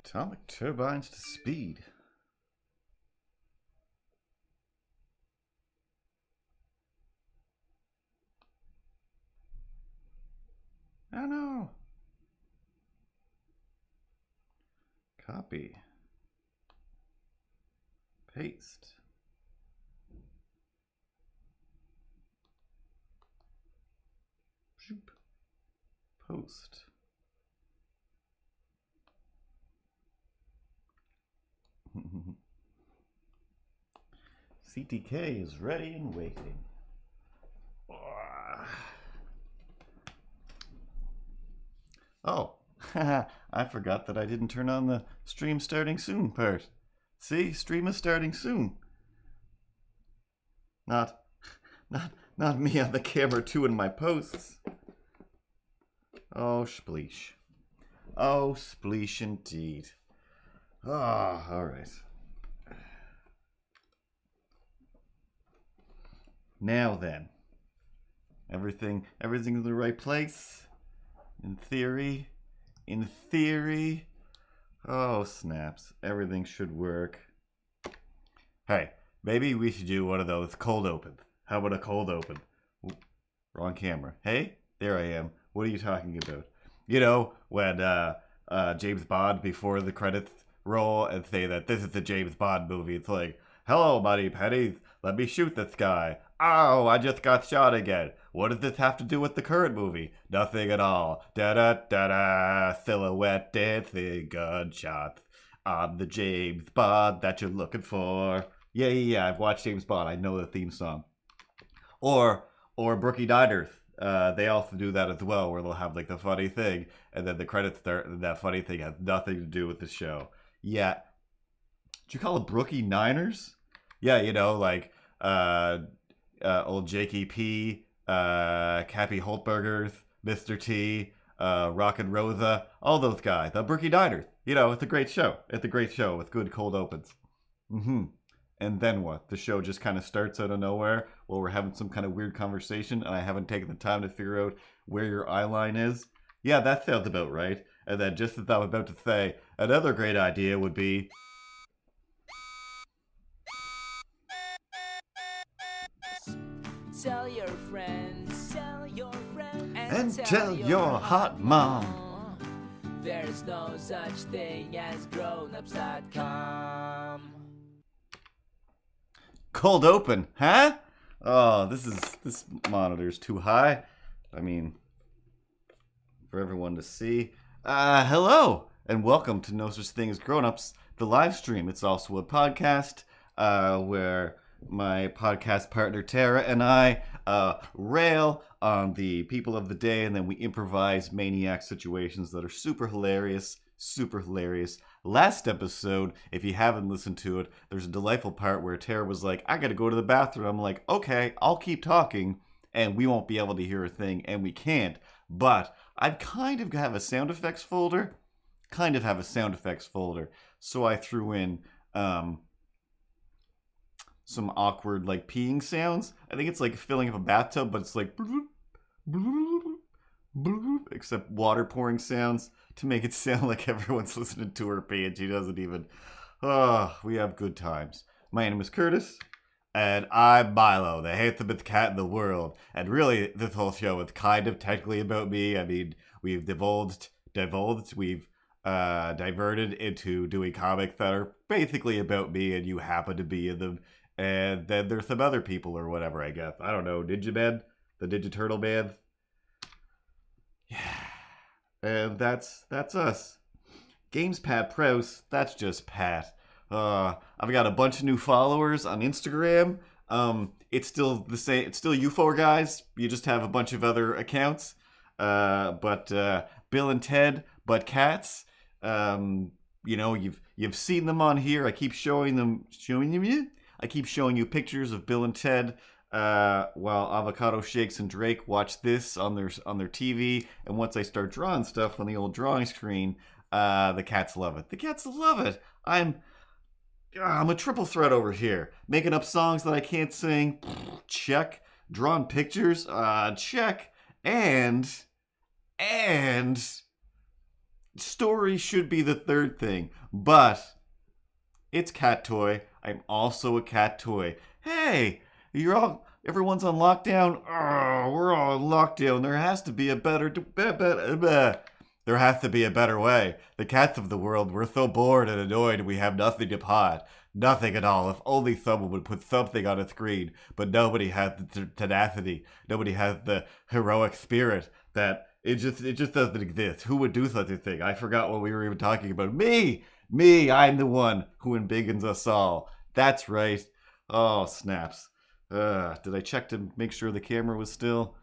Atomic turbines to speed. Oh no. Copy. Paste. Shoop. Post. CTK is ready and waiting. Oh, I forgot that I didn't turn on the stream starting soon part. See, stream is starting soon. Not me on the camera doing my posts. Oh, spleesh. Oh, spleesh indeed. Ah, all right. Now then, everything's in the right place. In theory. Oh, snaps. Everything should work. Hey, maybe we should do one of those cold opens. How about a cold open? Ooh, wrong camera. Hey, there I am. What are you talking about? You know, when James Bond, before the credits roll and say that this is the James Bond movie, it's like, hello, Money Pennies. Let me shoot this guy. Oh, I just got shot again. What does this have to do with the current movie? Nothing at all. Da-da-da-da, silhouette dancing gunshots. I'm the James Bond that you're looking for. Yeah, I've watched James Bond. I know the theme song. Or Brookie Diners. They also do that as well, where they'll have like the funny thing, and then the credits start, and that funny thing has nothing to do with the show. Yeah. Did you call it Brookie Niners? Yeah, you know, like old Jakey P, Cappy Holtbergers, Mr. T, Rock and Rosa, all those guys. The Brookie Diners. You know, it's a great show. It's a great show with good cold opens. And then what? The show just kind of starts out of nowhere while we're having some kind of weird conversation, and I haven't taken the time to figure out where your eye line is. Yeah, that sounds about right. And then just as I'm about to say, another great idea would be... Tell your friends, and tell your hot mom. There's no such thing as grownups.com. Cold open, huh? Oh, this monitor's too high. I mean, for everyone to see. Hello, and welcome to No Such Thing as Grownups, the live stream. It's also a podcast where my podcast partner Tara and I rail on the people of the day, and then we improvise maniac situations that are super hilarious. Last episode, if you haven't listened to it, there's a delightful part where Tara was like, I gotta go to the bathroom. I'm like, okay, I'll keep talking, and we won't be able to hear a thing, and we can't. But I kind of have a sound effects folder. So I threw in some awkward, like, peeing sounds. I think it's like filling up a bathtub, but it's like... except water pouring sounds to make it sound like everyone's listening to her pee and she doesn't even... Oh, we have good times. My name is Curtis, and I'm Milo, the handsomest cat in the world. And really, this whole show is kind of technically about me. I mean, we've we've diverted into doing comics that are basically about me, and you happen to be in them. And then there's some other people or whatever, I guess. I don't know, Ninja the Ninja Turtle Man. Yeah. And that's us. Games Pat Prowse, that's just Pat. I've got a bunch of new followers on Instagram. It's still the same. It's still you four guys. You just have a bunch of other accounts. But Bill and Ted, but cats. You know, you've seen them on here. I keep showing you. I keep showing you pictures of Bill and Ted while Avocado Shakes and Drake watch this on their TV. And once I start drawing stuff on the old drawing screen, the cats love it. The cats love it. I'm a triple threat over here. Making up songs that I can't sing. Check. Drawing pictures. Check. And story should be the third thing, but it's cat toy. I'm also a cat toy. Hey, everyone's on lockdown. Oh, we're all on lockdown. There has to be a better, there has to be a better way. The cats of the world, we're so bored and annoyed we have nothing to pod. Nothing at all. If only someone would put something on a screen, but nobody has the tenacity. Nobody has the heroic spirit that it just doesn't exist. Who would do such a thing? I forgot what we were even talking about. Me, I'm the one who embiggens us all. That's right. Oh, snaps. Did I check to make sure the camera was still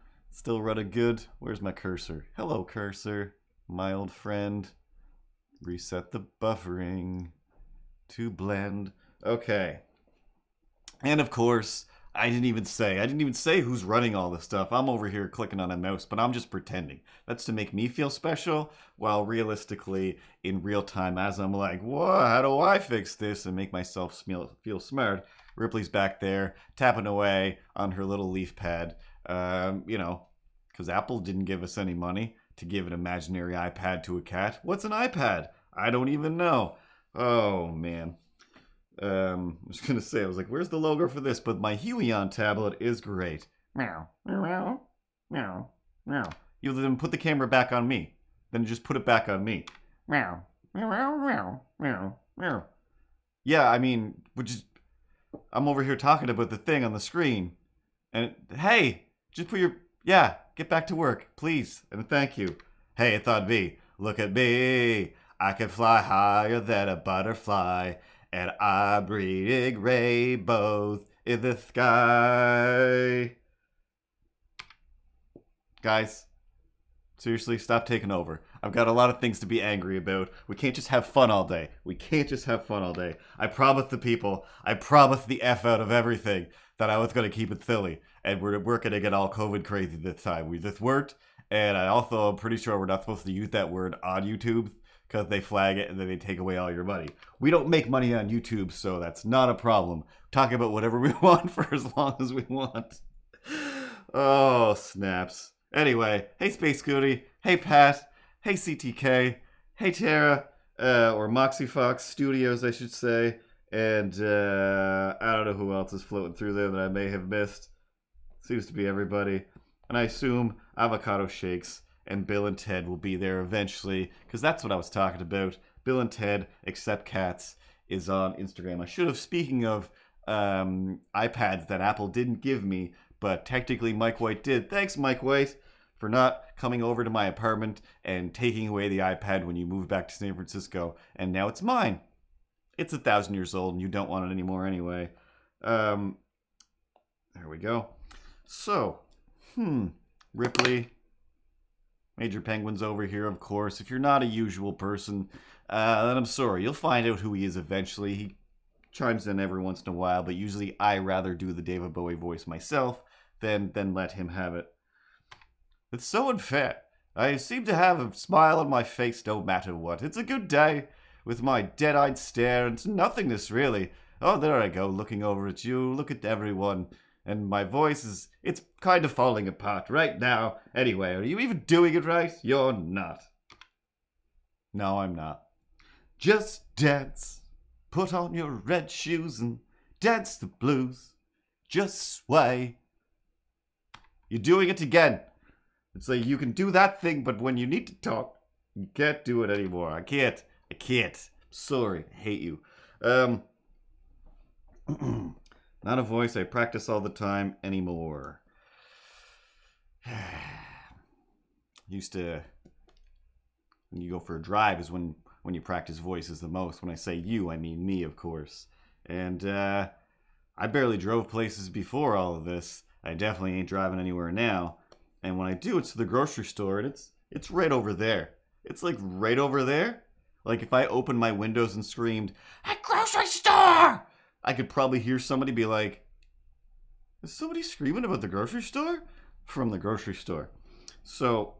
running good? Where's my cursor? Hello, cursor. My old friend. Reset the buffering to blend. Okay. And of course, I didn't even say who's running all this stuff. I'm over here clicking on a mouse, but I'm just pretending. That's to make me feel special, while realistically, in real time, as I'm like, whoa, how do I fix this and make myself feel smart? Ripley's back there, tapping away on her little leaf pad. Because Apple didn't give us any money to give an imaginary iPad to a cat. What's an iPad? I don't even know. Oh, man. I was going to say, I was like, where's the logo for this? But my Huion tablet is great. Meow, meow, meow, meow. You then put the camera back on me. Then just put it back on me. Meow, meow, meow, meow, meow. Yeah, I mean, I'm over here talking about the thing on the screen. And, hey, just get back to work, please. And thank you. Hey, it's on me. Look at me. I can fly higher than a butterfly. And I'm breeding rainbows in the sky. Guys, seriously, stop taking over. I've got a lot of things to be angry about. We can't just have fun all day. I promised the people, I promised the F out of everything that I was going to keep it silly. And we're going to get all COVID crazy this time. We just weren't. And I also am pretty sure we're not supposed to use that word on YouTube, because they flag it and then they take away all your money. We don't make money on YouTube, so that's not a problem. Talk about whatever we want for as long as we want. Oh, snaps. Anyway, hey Space Goody, hey Pat, hey CTK, hey Tara, or Moxie Fox Studios, I should say, and I don't know who else is floating through there that I may have missed. Seems to be everybody. And I assume Avocado Shakes and Bill and Ted will be there eventually, because that's what I was talking about. Bill and Ted Accept Cats is on Instagram. I should have, speaking of iPads that Apple didn't give me, but technically Mike White did. Thanks, Mike White, for not coming over to my apartment and taking away the iPad when you moved back to San Francisco, and now it's mine. It's 1,000 years old, and you don't want it anymore anyway. There we go. So, Ripley... Major Penguin's over here, of course. If you're not a usual person, then I'm sorry. You'll find out who he is eventually. He chimes in every once in a while, but usually I rather do the David Bowie voice myself than let him have it. It's so unfair. I seem to have a smile on my face no matter what. It's a good day, with my dead-eyed stare into nothingness, really. Oh, there I go, looking over at you. Look at everyone. And my voice it's kind of falling apart right now. Anyway, are you even doing it right? You're not. No, I'm not. Just dance. Put on your red shoes and dance the blues. Just sway. You're doing it again. It's like you can do that thing, but when you need to talk, you can't do it anymore. I can't. Sorry. I hate you. Not a voice I practice all the time anymore. Used to, when you go for a drive is when you practice voices the most. When I say you, I mean me, of course. And I barely drove places before all of this. I definitely ain't driving anywhere now. And when I do, it's to the grocery store, and it's right over there. It's like right over there. Like if I opened my windows and screamed, "At grocery store!" I could probably hear somebody be like, is somebody screaming about the grocery store? From the grocery store. So,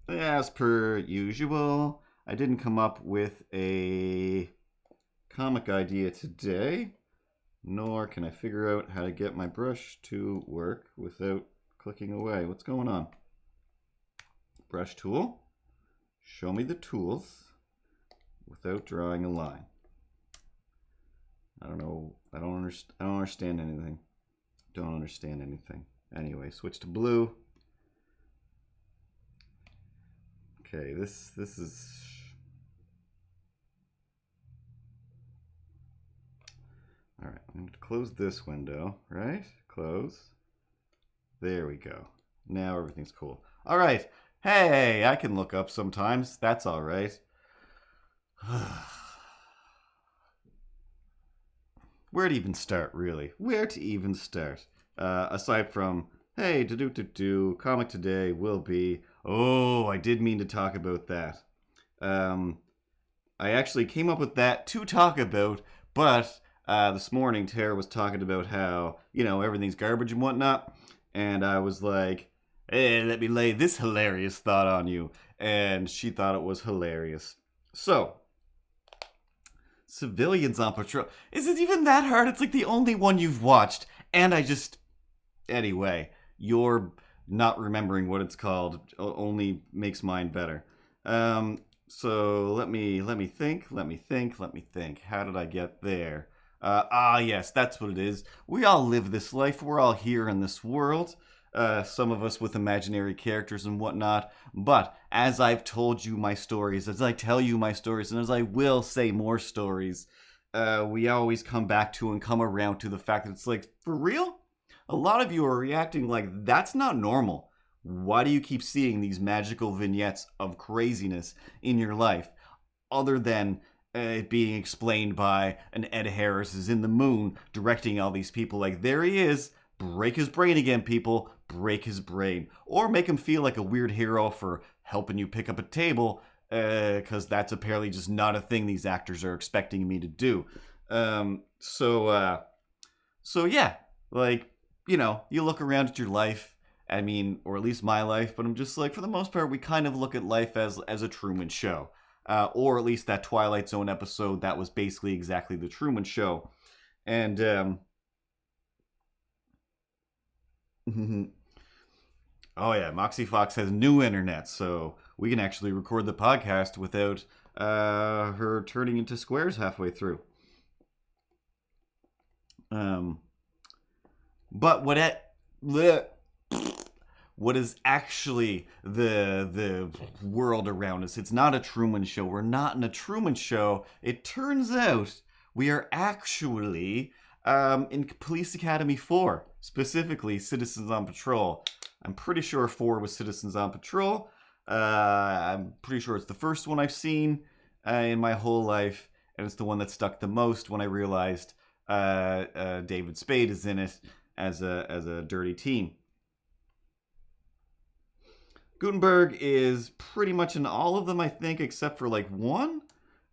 as per usual, I didn't come up with a comic idea today, nor can I figure out how to get my brush to work without clicking away. What's going on? Brush tool? Show me the tools without drawing a line. I don't know. I don't understand anything. Don't understand anything. Anyway, switch to blue. Okay, this is... All right, I'm going to close this window, right? Close. There we go. Now everything's cool. All right. Hey, I can look up sometimes. That's all right. Where to even start, really? Where to even start? Aside from, hey, comic today will be... Oh, I did mean to talk about that. I actually came up with that to talk about, but this morning Tara was talking about how, everything's garbage and whatnot. And I was like, hey, let me lay this hilarious thought on you. And she thought it was hilarious. So, Civilians on Patrol. Is it even that hard? It's like the only one you've watched. And anyway, you're not remembering what it's called only makes mine better. So let me think. How did I get there? Yes, that's what it is. We all live this life. We're all here in this world. Some of us with imaginary characters and whatnot. But as I've told you my stories, as I tell you my stories, and as I will say more stories, we always come back to and come around to the fact that it's like, for real? A lot of you are reacting like that's not normal. Why do you keep seeing these magical vignettes of craziness in your life? Other than it being explained by an Ed Harris is in the moon directing all these people like, there he is. Break his brain again, people. Break his brain. Or make him feel like a weird hero for helping you pick up a table, because that's apparently just not a thing these actors are expecting me to do. So yeah, like, you look around at your life, or at least my life, but I'm just like, for the most part, we kind of look at life as a Truman Show. Or at least that Twilight Zone episode, that was basically exactly the Truman Show. And, oh yeah, Moxie Fox has new internet, so we can actually record the podcast without her turning into squares halfway through. But what is actually the world around us? It's not a Truman Show. We're not in a Truman Show. It turns out we are actually in Police Academy 4, specifically Citizens on Patrol. I'm pretty sure 4 was Citizens on Patrol. I'm pretty sure it's the first one I've seen in my whole life, and it's the one that stuck the most when I realized David Spade is in it as a dirty teen. Gutenberg is pretty much in all of them, I think, except for like one.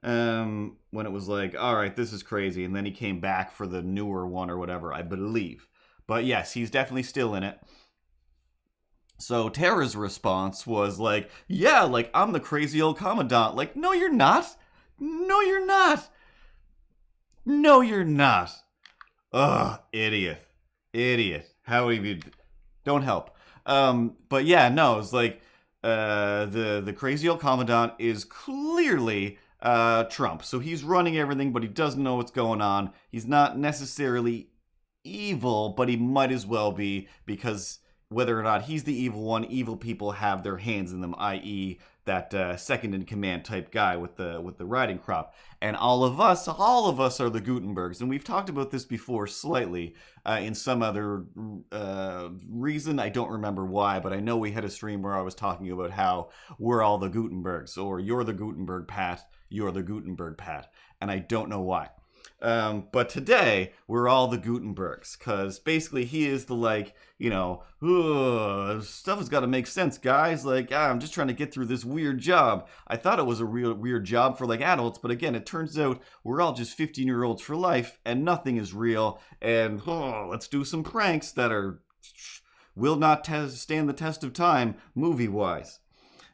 When it was like, all right, this is crazy. And then he came back for the newer one or whatever, I believe. But yes, he's definitely still in it. So Tara's response was like, yeah, like, I'm the crazy old commandant. Like, no, you're not. No, you're not. No, you're not. Ugh, idiot. How have you... Don't help. But yeah, no, it's like, the crazy old commandant is clearly Trump. So he's running everything, but he doesn't know what's going on. He's not necessarily evil, but he might as well be, because whether or not he's the evil one, evil people have their hands in them, i.e. that second in command type guy with the riding crop. And all of us are the Gutenbergs. And we've talked about this before slightly in some other reason. I don't remember why, but I know we had a stream where I was talking about how we're all the Gutenbergs, or you're the Gutenberg, Pat. You're the Gutenberg, Pat. And I don't know why. But today, we're all the Gutenbergs, because basically he is the, like, stuff has got to make sense, guys. Like, I'm just trying to get through this weird job. I thought it was a real weird job for, like, adults, but again, it turns out we're all just 15-year-olds for life, and nothing is real, and let's do some pranks that will not stand the test of time, movie-wise.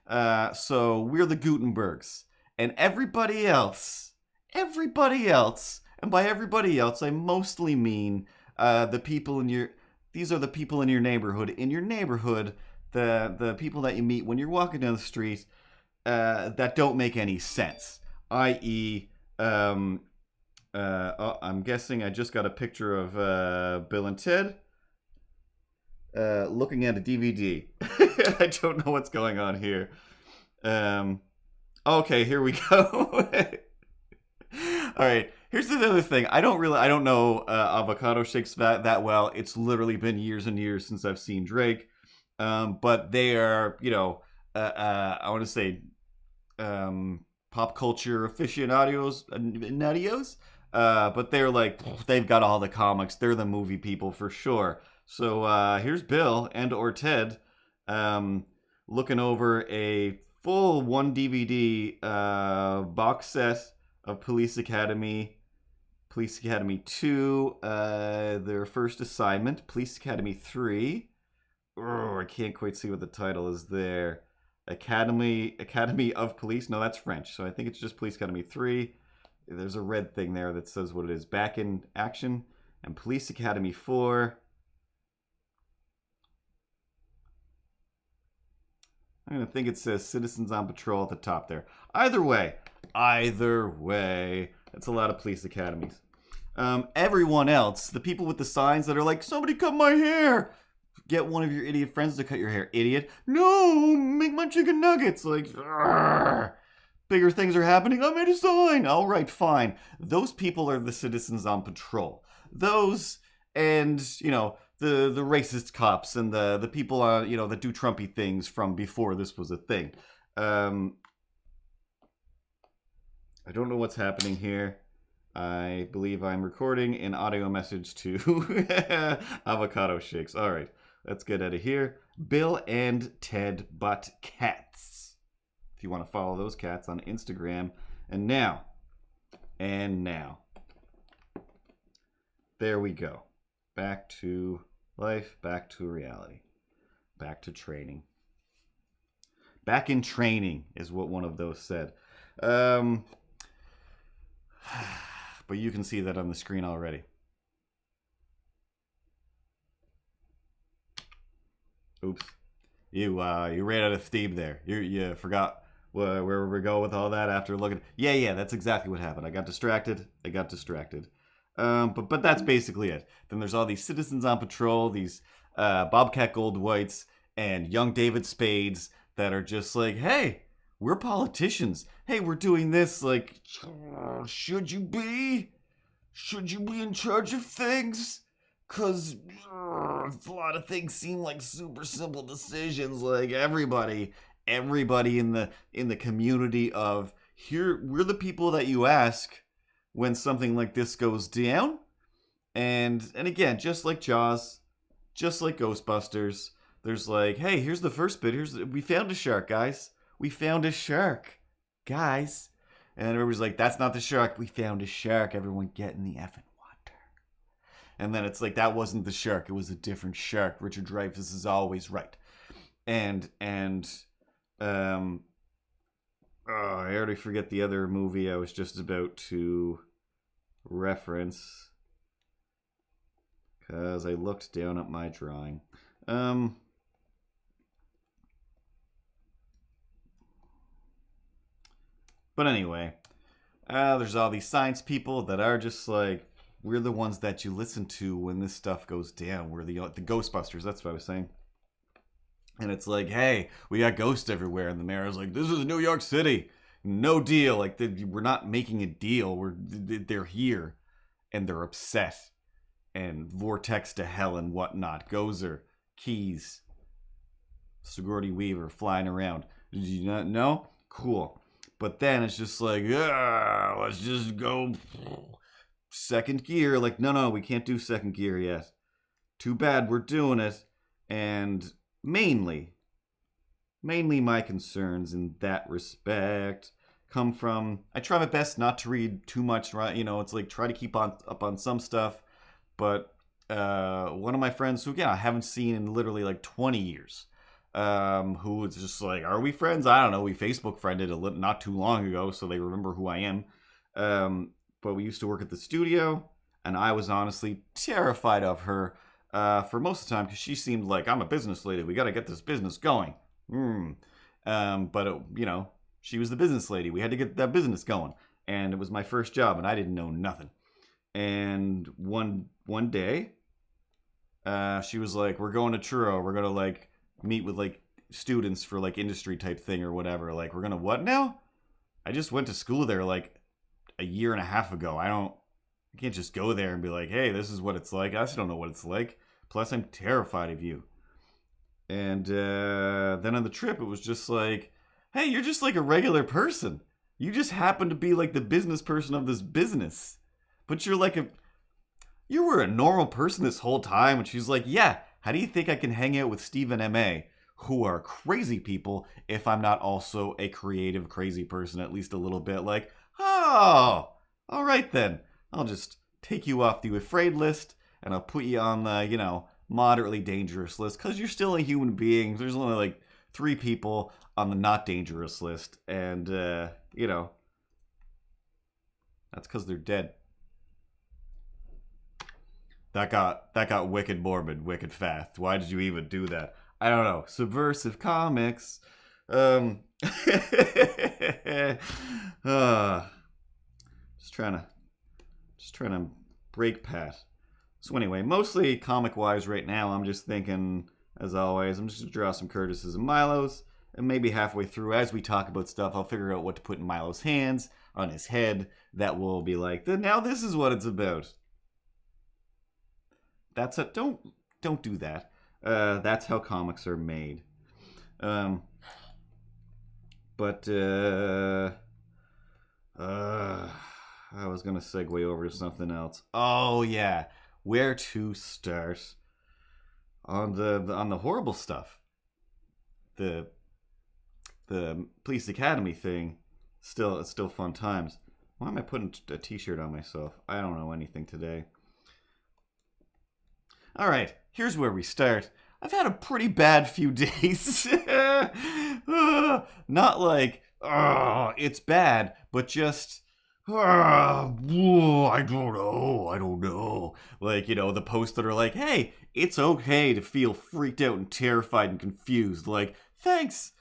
So, we're the Gutenbergs, and everybody else, and by everybody else, I mostly mean the people in your... These are the people in your neighborhood. In your neighborhood, the people that you meet when you're walking down the street, that don't make any sense. I.e., I'm guessing I just got a picture of Bill and Ted looking at a DVD. I don't know what's going on here. Okay, here we go. All right, here's the other thing. I don't know avocado shakes that well. It's literally been years and years since I've seen Drake. But they are, I want to say, pop culture aficionados, but they're like, they've got all the comics. They're the movie people for sure. So here's Bill and or Ted looking over a full 1 DVD box set of Police Academy 2, their first assignment, Police Academy 3. Oh, I can't quite see what the title is there. Academy of Police. No, that's French. So I think it's just Police Academy 3. There's a red thing there that says what it is. Back in Action. And Police Academy 4. I'm going to think it says Citizens on Patrol at the top there. Either way. That's a lot of police academies. Everyone else, the people with the signs that are like, somebody cut my hair. Get one of your idiot friends to cut your hair, idiot. No, make my chicken nuggets. Like, bigger things are happening. I made a sign. All right, fine. Those people are the citizens on patrol. Those and, the racist cops and the people, that do Trumpy things from before this was a thing. I don't know what's happening here. I believe I'm recording an audio message to Avocado Shakes. All right, let's get out of here. Bill and Ted Butt Cats. If you want to follow those cats on Instagram. And now. There we go. Back to life, back to reality. Back to training. Back in training is what one of those said. But you can see that on the screen already. Oops. You ran out of steam there. You forgot where we go with all that after looking. Yeah, that's exactly what happened. I got distracted. But that's basically it. Then there's all these citizens on patrol, these Bobcat Goldthwaits and young David Spades that are just like, hey, we're politicians. Hey, we're doing this. Like, should you be in charge of things? Because a lot of things seem like super simple decisions. Like everybody in the community of here, we're the people that you ask when something like this goes down. And again, just like Jaws, just like Ghostbusters, there's like, hey, here's the first bit. We found a shark, guys. We found a shark, guys. And everybody's like, that's not the shark. We found a shark. Everyone get in the effing water. And then it's like, that wasn't the shark. It was a different shark. Richard Dreyfuss is always right. I already forget the other movie I was just about to reference. Because I looked down at my drawing. But anyway, there's all these science people that are just like, we're the ones that you listen to when this stuff goes down. We're the Ghostbusters, that's what I was saying. And it's like, hey, we got ghosts everywhere. And the mayor's like, this is New York City. No deal. Like, we're not making a deal. They're here. And they're upset. And vortex to hell and whatnot. Gozer, Keys, Sigourney Weaver flying around. Did you not know? Cool. But then it's just like, let's just go second gear. Like, no, we can't do second gear yet. Too bad we're doing it. And mainly my concerns in that respect come from, I try my best not to read too much, right? It's like try to keep up on some stuff. But one of my friends who, again, I haven't seen in literally like 20 years, who was just like, are we friends? I don't know. We Facebook friended not too long ago, so they remember who I am. But we used to work at the studio, and I was honestly terrified of her for most of the time because she seemed like, I'm a business lady. We got to get this business going. But, She was the business lady. We had to get that business going. And it was my first job, and I didn't know nothing. And one day, she was like, we're going to Truro. We're going to, like, meet with, like, students for, like, industry type thing or whatever. Like, we're going to what now? I just went to school there, like, a year and a half ago. I can't just go there and be like, hey, this is what it's like. I just don't know what it's like. Plus, I'm terrified of you. And then on the trip, it was just like, hey, you're just like a regular person. You just happen to be like the business person of this business. But you were a normal person this whole time. And she's like, yeah, how do you think I can hang out with Steve and M.A., who are crazy people, if I'm not also a creative, crazy person, at least a little bit? Like, oh, all right then. I'll just take you off the afraid list, and I'll put you on the, moderately dangerous list, because you're still a human being. There's only, like, 3 people on the not dangerous list, and, that's because they're dead. That got wicked morbid, wicked fast. Why did you even do that? I don't know. Subversive comics. Just trying to break Pat. So anyway, mostly comic-wise right now, I'm just thinking, as always, I'm just going to draw some Curtis's and Milo's, and maybe halfway through, as we talk about stuff, I'll figure out what to put in Milo's hands, on his head, that will be like, now this is what it's about. That's it. Don't do that. That's how comics are made. I was gonna segue over to something else. Oh yeah, where to start on the horrible stuff? The Police Academy thing. It's still fun times. Why am I putting a t-shirt on myself? I don't know anything today. All right, here's where we start. I've had a pretty bad few days. Not like, it's bad, but just, I don't know. Like, the posts that are like, hey, it's okay to feel freaked out and terrified and confused. Like, thanks,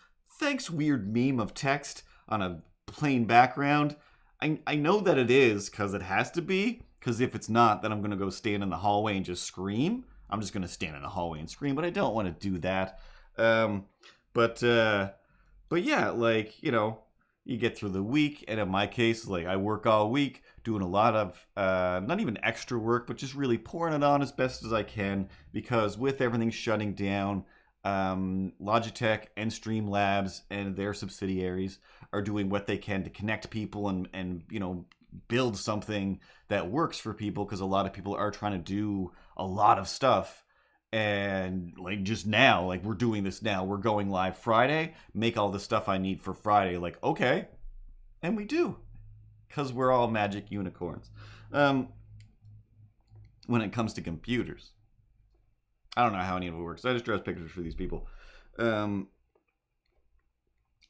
weird meme of text on a plain background. I know that it is, because it has to be. Because if it's not, then I'm going to go stand in the hallway and just scream. I'm just going to stand in the hallway and scream, but I don't want to do that. But yeah, like, you get through the week, and in my case, like, I work all week, doing a lot of, not even extra work, but just really pouring it on as best as I can, because with everything shutting down, Logitech and Streamlabs and their subsidiaries are doing what they can to connect people and build something that works for people, because a lot of people are trying to do a lot of stuff. And like just now, like we're doing this now, we're going live Friday, make all the stuff I need for Friday. Like, okay. And we do, because we're all magic unicorns. When it comes to computers, I don't know how any of it works. I just draw pictures for these people.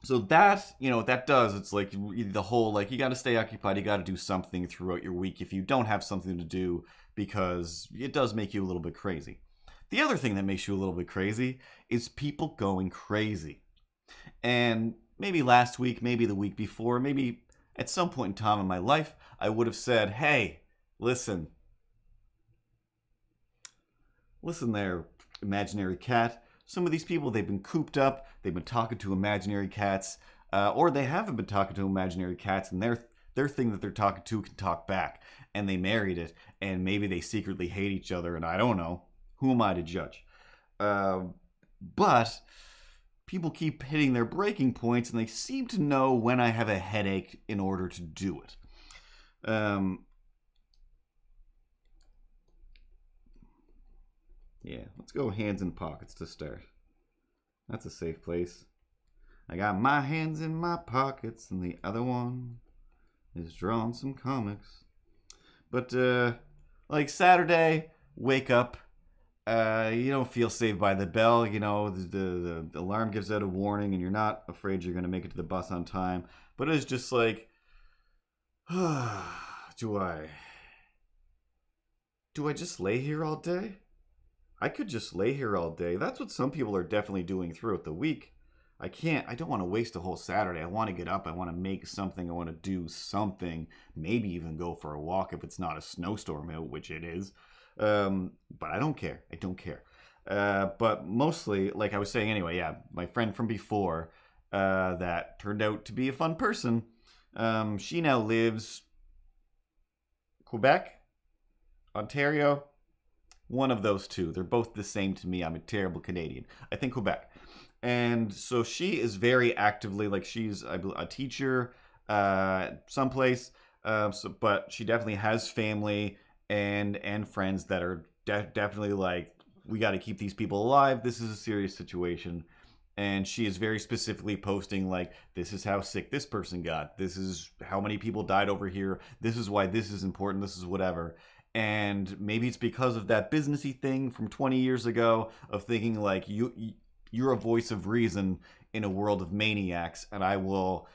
So that, what that does, it's like the whole, like, you got to stay occupied. You got to do something throughout your week if you don't have something to do, because it does make you a little bit crazy. The other thing that makes you a little bit crazy is people going crazy. And maybe last week, maybe the week before, maybe at some point in time in my life, I would have said, hey, listen there, imaginary cat. Some of these people, they've been cooped up, they've been talking to imaginary cats, or they haven't been talking to imaginary cats, and their thing that they're talking to can talk back, and they married it, and maybe they secretly hate each other, and I don't know. Who am I to judge? But people keep hitting their breaking points, and they seem to know when I have a headache in order to do it. Yeah, let's go hands in pockets to start. That's a safe place. I got my hands in my pockets, and the other one is drawing some comics. But, like Saturday, wake up. You don't feel saved by the bell. The alarm gives out a warning, and you're not afraid you're going to make it to the bus on time. But it's just like, do I just lay here all day? I could just lay here all day. That's what some people are definitely doing throughout the week. I don't want to waste a whole Saturday. I want to get up. I want to make something. I want to do something. Maybe even go for a walk if it's not a snowstorm out, which it is. But I don't care. I don't care. But mostly, like I was saying anyway, yeah, my friend from before that turned out to be a fun person. She now lives Quebec, Ontario, one of those two. They're both the same to me. I'm a terrible Canadian. I think Quebec. And so she is very actively, like she's a teacher someplace, but she definitely has family and friends that are definitely like, we got to keep these people alive. This is a serious situation. And she is very specifically posting like, this is how sick this person got. This is how many people died over here. This is why this is important. This is whatever. And maybe it's because of that businessy thing from 20 years ago of thinking like, you're a voice of reason in a world of maniacs, and I will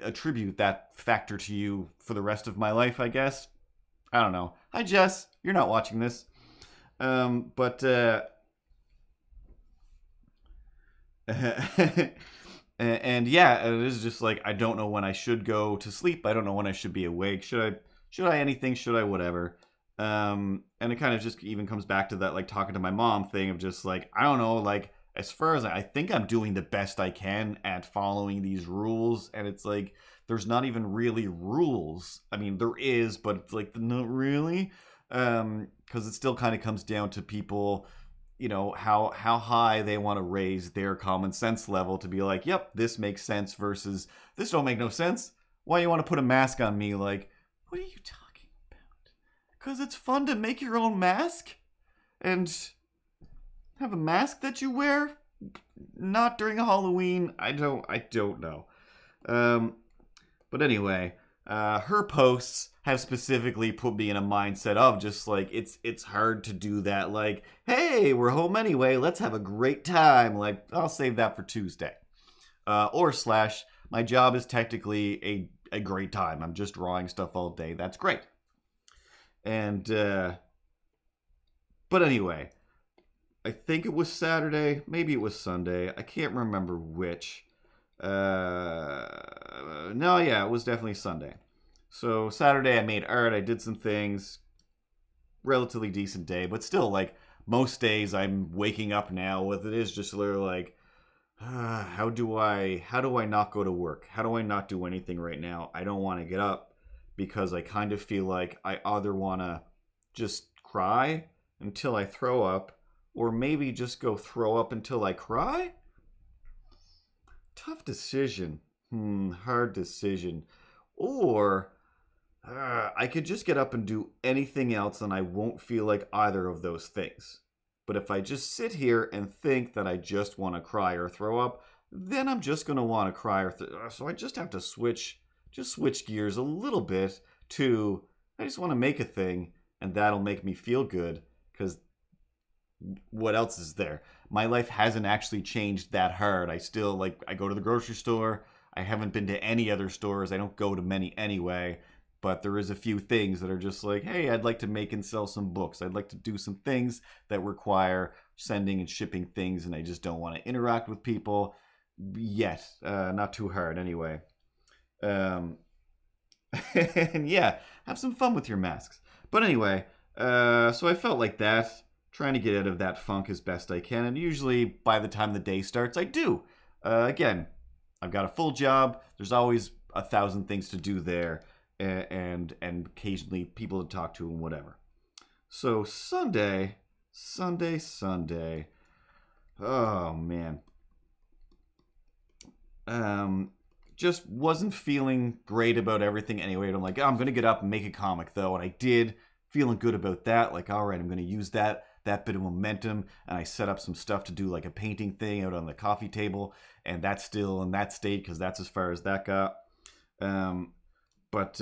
attribute that factor to you for the rest of my life, I guess. I don't know. Hi, Jess. You're not watching this. But and yeah, it is just like, I don't know when I should go to sleep. I don't know when I should be awake. Should I anything? Should I whatever? And it kind of just even comes back to that, like, talking to my mom thing of just like, I don't know, like, as far as I think I'm doing the best I can at following these rules, and it's like, there's not even really rules. I mean, there is, but it's like, not really. Because it still kind of comes down to people, you know, how high they want to raise their common sense level to be like, yep, this makes sense versus this don't make no sense. Why you want to put a mask on me? Like, what are you talking about? Because it's fun to make your own mask and have a mask that you wear. Not during Halloween. I don't know. But anyway, her posts have specifically put me in a mindset of just like, it's hard to do that. Like, hey, we're home anyway. Let's have a great time. Like, I'll save that for Tuesday. Or / my job is technically a great time. I'm just drawing stuff all day. That's great. And, but anyway, I think it was Saturday. Maybe it was Sunday. I can't remember which. No, yeah, it was definitely Sunday. So Saturday I made art, I did some things, relatively decent day, but still, like, most days I'm waking up now with it is just literally like, how do I not go to work? How do I not do anything right now? I don't want to get up because I kind of feel like I either want to just cry until I throw up, or maybe just go throw up until I cry? Tough decision. Hard decision. Or I could just get up and do anything else and I won't feel like either of those things. But if I just sit here and think that I just want to cry or throw up, then I'm just going to want to cry so I just have to switch gears a little bit to, I just want to make a thing and that'll make me feel good, because what else is there? My life hasn't actually changed that hard. I still, like, I go to the grocery store. I haven't been to any other stores. I don't go to many anyway. But there is a few things that are just like, hey, I'd like to make and sell some books. I'd like to do some things that require sending and shipping things, and I just don't want to interact with people yet. Not too hard anyway. And yeah, have some fun with your masks. But anyway, so I felt like that. Trying to get out of that funk as best I can, and usually by the time the day starts, I do. Again, I've got a full job. There's always 1,000 things to do there, and occasionally people to talk to and whatever. So Sunday. Oh man. Just wasn't feeling great about everything anyway. I'm like, I'm gonna get up and make a comic though, and I did. Feeling good about that. Like, all right, I'm gonna use that bit of momentum, and I set up some stuff to do like a painting thing out on the coffee table, and that's still in that state because that's as far as that got. But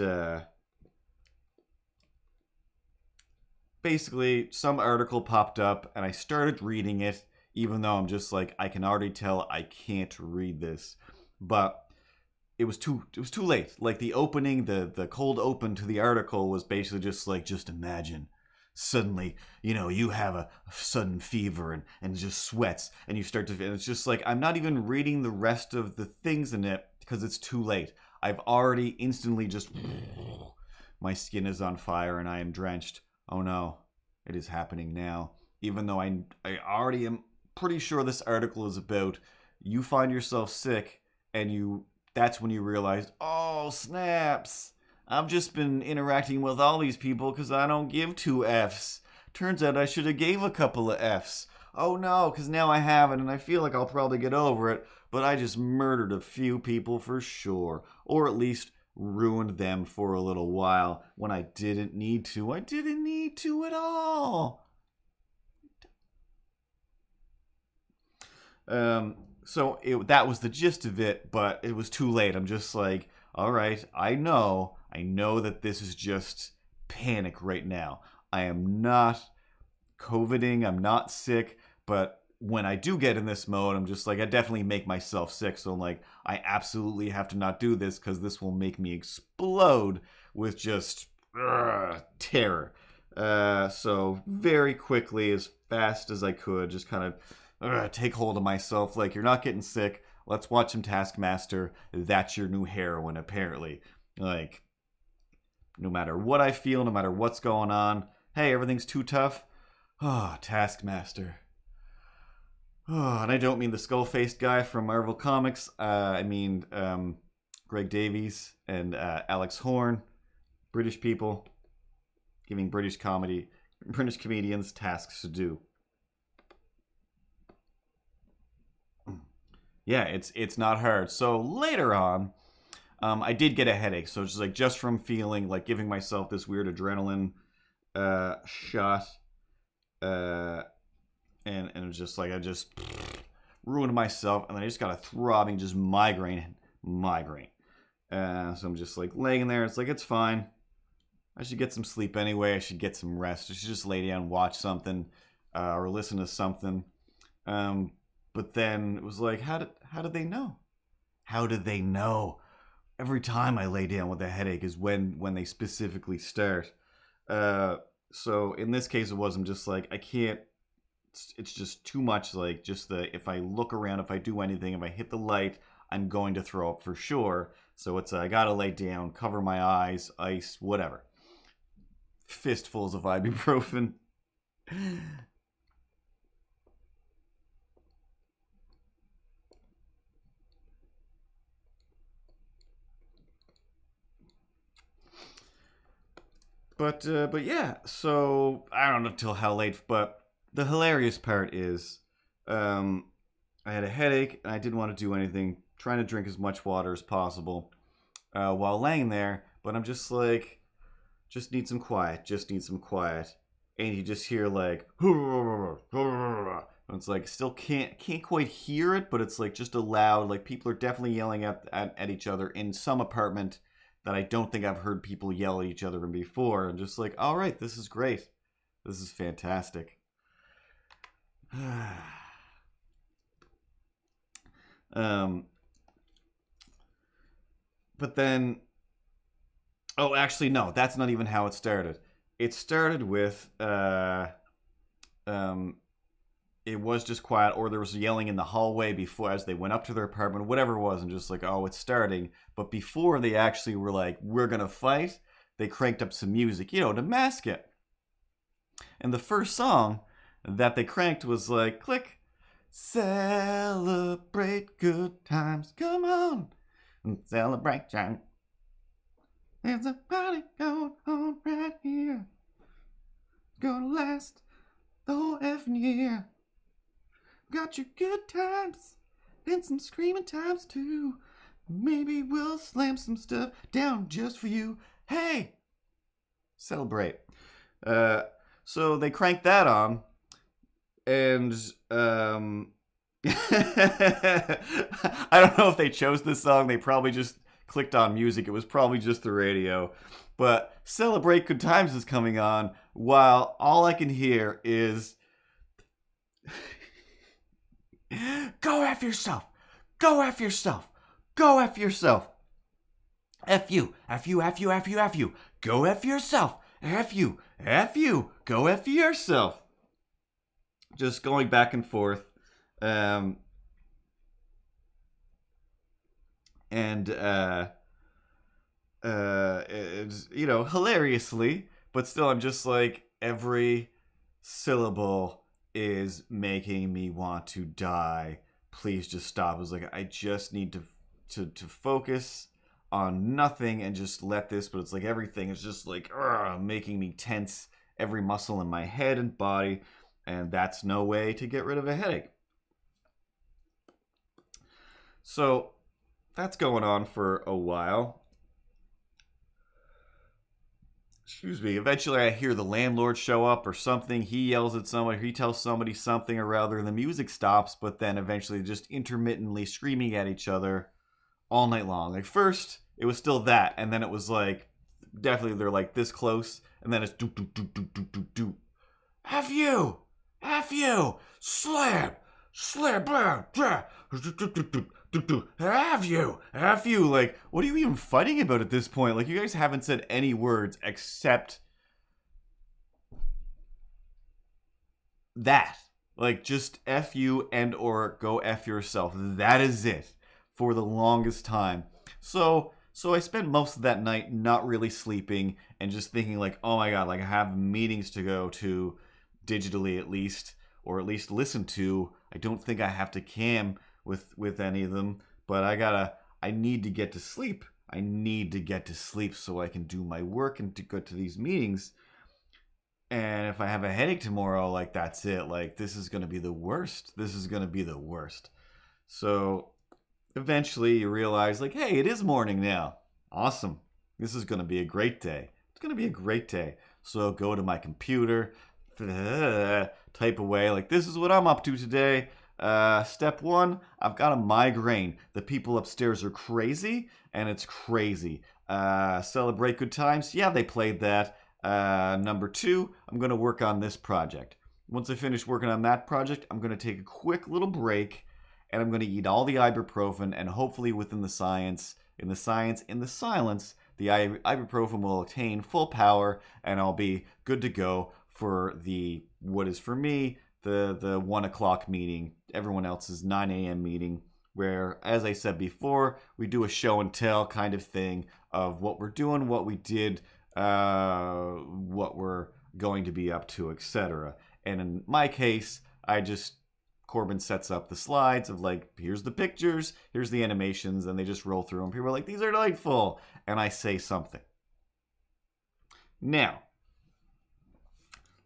basically some article popped up and I started reading it, even though I'm just like, I can already tell I can't read this. But it was too late. Like, the opening, the cold open to the article was basically just like, just imagine suddenly, you have a sudden fever and just sweats, and you start to, and it's just like, I'm not even reading the rest of the things in it because it's too late. I've already instantly just, my skin is on fire and I am drenched. Oh no, it is happening now. Even though I already am pretty sure this article is about you find yourself sick and that's when you realize, oh snaps, I've just been interacting with all these people because I don't give 2 Fs. Turns out I should have gave a couple of Fs. Oh no, because now I have it and I feel like I'll probably get over it, but I just murdered a few people for sure. Or at least ruined them for a little while when I didn't need to. I didn't need to at all. So that was the gist of it, but it was too late. I'm just like, all right, I know that this is just panic right now. I am not COVIDing, I'm not sick, but when I do get in this mode, I'm just like, I definitely make myself sick. So I'm like, I absolutely have to not do this because this will make me explode with just terror. So very quickly, as fast as I could, just kind of take hold of myself. Like, you're not getting sick. Let's watch some Taskmaster. That's your new heroin, apparently. Like, no matter what I feel, no matter what's going on, hey, everything's too tough. Oh, Taskmaster. Oh, and I don't mean the skull-faced guy from Marvel Comics. I mean Greg Davies and Alex Horn. British people giving British comedians tasks to do. Yeah, it's not hard. So later on, I did get a headache. So it's just from feeling like giving myself this weird adrenaline shot, and it was just like I just ruined myself, and then I just got a throbbing just migraine. So I'm just like laying there. It's like, it's fine. I should get some sleep anyway. I should get some rest. I should just lay down and watch something, or listen to something. But then it was like, how did they know? How did they know? Every time I lay down with a headache is when they specifically start. So in this case, it was, I'm just like, I can't. It's just too much. Like, just if I look around, if I do anything, if I hit the light, I'm going to throw up for sure. So it's I gotta lay down, cover my eyes, ice, whatever. Fistfuls of ibuprofen. But yeah, so I don't know till how late, but the hilarious part is, I had a headache and I didn't want to do anything, trying to drink as much water as possible while laying there, but I'm just like, just need some quiet, and you just hear like, and it's like, still can't quite hear it, but it's like just a loud, like people are definitely yelling at each other in some apartment that I don't think I've heard people yell at each other in before. And just like, all right, this is great. This is fantastic. But then, oh, actually, no, that's not even how it started. It started with, it was just quiet, or there was yelling in the hallway before as they went up to their apartment, whatever it was, and just like, oh, it's starting. But before they actually were like, we're gonna fight, they cranked up some music, to mask it. And the first song that they cranked was like, click, celebrate good times, come on, and celebrate time. There's a party going on right here, gonna last the whole effing year. Got your good times and some screaming times too. Maybe we'll slam some stuff down just for you. Hey, celebrate. So they cranked that on, and I don't know if they chose this song. They probably just clicked on music. It was probably just the radio. But Celebrate Good Times is coming on while all I can hear is go F yourself. Go F yourself. Go F yourself. F you. F you, F you, F you, F you. Go F yourself. F you, go F yourself. Just going back and forth. And it's, hilariously, but still I'm just like, every syllable is making me want to die. Please just stop. It was like, I just need to focus on nothing and just let this, but it's like everything is just like making me tense, every muscle in my head and body, and that's no way to get rid of a headache. So that's going on for a while. Excuse me. Eventually I hear the landlord show up or something. He yells at somebody, he tells somebody something or other, and the music stops, but then eventually just intermittently screaming at each other all night long. Like, first it was still that, and then it was like, definitely they're like this close, and then it's do do do do do do do. F you, slam, blah, blah, F you. Like, what are you even fighting about at this point? Like, you guys haven't said any words except that. Like, just F you and or go F yourself. That is it for the longest time. So I spent most of that night not really sleeping and just thinking like, oh my god, like I have meetings to go to digitally at least, or at least listen to. I don't think I have to cam with any of them, but I need to get to sleep. I need to get to sleep so I can do my work and to go to these meetings. And if I have a headache tomorrow, like that's it. Like this is going to be the worst. So eventually you realize like, hey, it is morning now. Awesome. This is going to be a great day. It's going to be a great day. So go to my computer, type away like, this is what I'm up to today. Step 1, I've got a migraine. The people upstairs are crazy, and it's crazy. Celebrate good times. Yeah, they played that. Number 2, I'm going to work on this project. Once I finish working on that project, I'm going to take a quick little break, and I'm going to eat all the ibuprofen, and hopefully within the silence, the ibuprofen will attain full power, and I'll be good to go for what is for me, the 1 o'clock meeting, everyone else's 9 a.m. meeting, where, as I said before, we do a show and tell kind of thing of what we're doing, what we did, what we're going to be up to, etc. And in my case, Corbin sets up the slides of like, here's the pictures, here's the animations, and they just roll through them. People are like, these are delightful, and I say something. Now,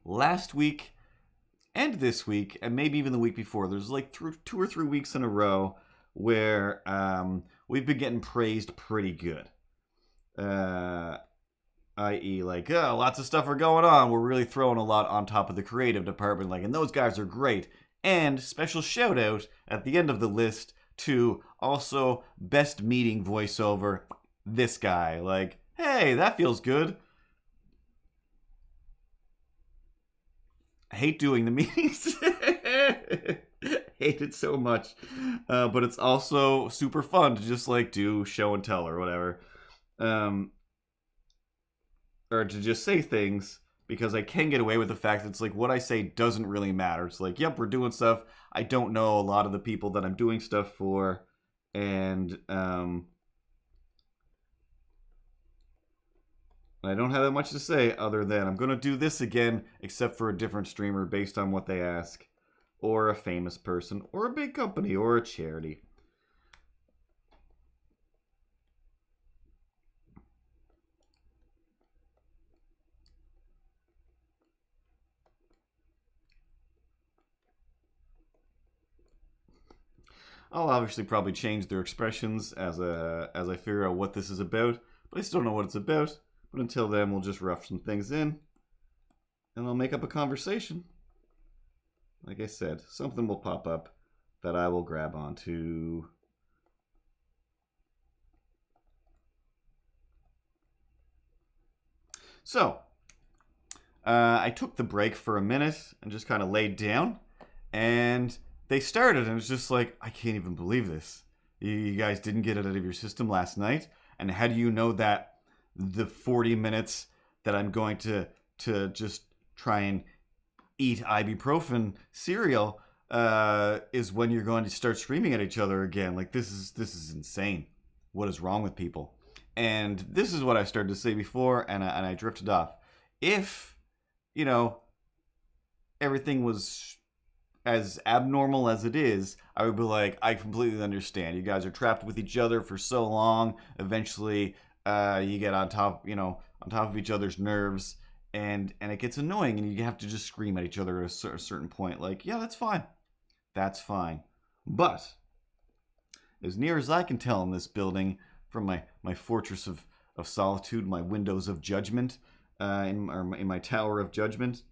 last week and this week, and maybe even the week before, there's like 2 or 3 weeks in a row where we've been getting praised pretty good. I.e. like, lots of stuff are going on. We're really throwing a lot on top of the creative department, like, and those guys are great. And special shout out at the end of the list to also best meeting voiceover, this guy. Like, hey, that feels good. I hate doing the meetings. Hate it so much. But it's also super fun to just like do show and tell or whatever. Or to just say things, because I can get away with the fact that it's like what I say doesn't really matter. It's like, yep, we're doing stuff. I don't know a lot of the people that I'm doing stuff for. And I don't have that much to say other than I'm going to do this again, except for a different streamer based on what they ask. Or a famous person, or a big company, or a charity. I'll obviously probably change their expressions as I figure out what this is about, but I still don't know what it's about. But until then, we'll just rough some things in, and I'll make up a conversation. Like I said, something will pop up that I will grab onto. So, I took the break for a minute and just kind of laid down, and they started, and it's just like, I can't even believe this. You guys didn't get it out of your system last night, and how do you know that the 40 minutes that I'm going to just try and eat ibuprofen cereal is when you're going to start screaming at each other again. Like, this is insane. What is wrong with people? And this is what I started to say before, and I drifted off. If, everything was as abnormal as it is, I would be like, I completely understand. You guys are trapped with each other for so long. Eventually, you get on top of each other's nerves, and it gets annoying, and you have to just scream at each other at a certain point. Like, yeah, that's fine. That's fine. But as near as I can tell in this building, from my fortress of solitude, my windows of judgment, in my tower of judgment,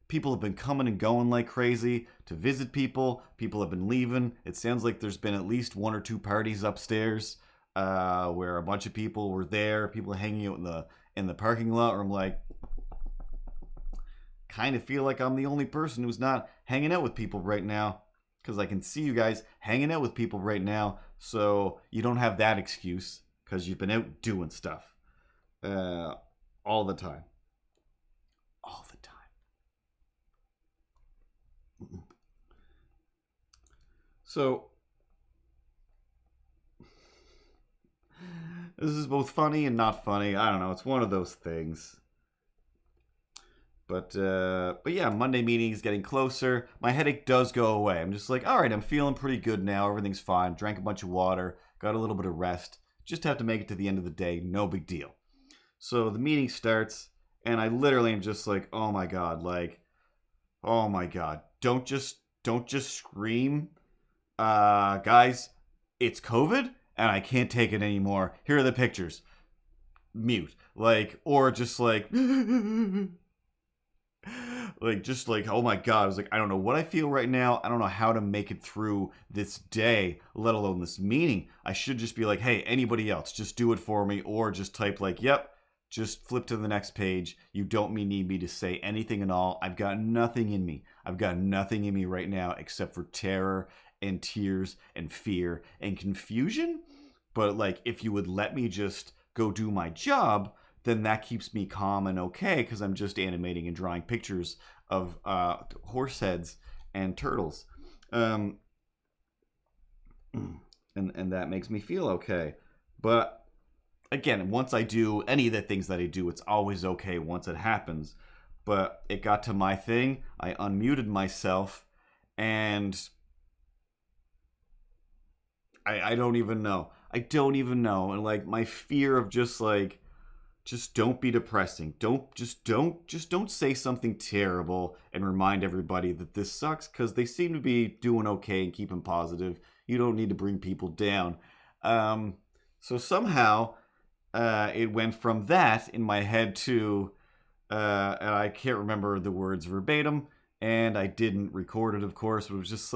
people have been coming and going like crazy to visit people. People have been leaving. It sounds like there's been at least 1 or 2 parties upstairs where a bunch of people were there. People hanging out in the parking lot. Where I'm like, kind of feel like I'm the only person who's not hanging out with people right now, because I can see you guys hanging out with people right now. So you don't have that excuse because you've been out doing stuff all the time. All the time. So this is both funny and not funny. I don't know. It's one of those things. But yeah, Monday meeting is getting closer. My headache does go away. I'm just like, all right, I'm feeling pretty good now. Everything's fine. Drank a bunch of water. Got a little bit of rest. Just have to make it to the end of the day. No big deal. So the meeting starts, and I literally am just like, oh my god, don't just scream, guys. It's COVID, and I can't take it anymore. Here are the pictures. Mute, or just oh my god. I was like, I don't know what I feel right now. I don't know how to make it through this day, let alone this meeting. I should just be like, hey, anybody else, just do it for me, or just type yep, just flip to the next page. You don't need me to say anything at all. I've got nothing in me. I've got nothing in me right now except for terror and tears and fear and confusion. But if you would let me just go do my job, then that keeps me calm and okay, because I'm just animating and drawing pictures of horse heads and turtles. And that makes me feel okay. But again, once I do any of the things that I do, it's always okay once it happens. But it got to my thing. I unmuted myself, and I don't even know. I don't even know. And my fear of just don't be depressing. Don't say something terrible and remind everybody that this sucks, because they seem to be doing okay and keeping positive. You don't need to bring people down. So somehow it went from that in my head to, and I can't remember the words verbatim, and I didn't record it, of course, but it was just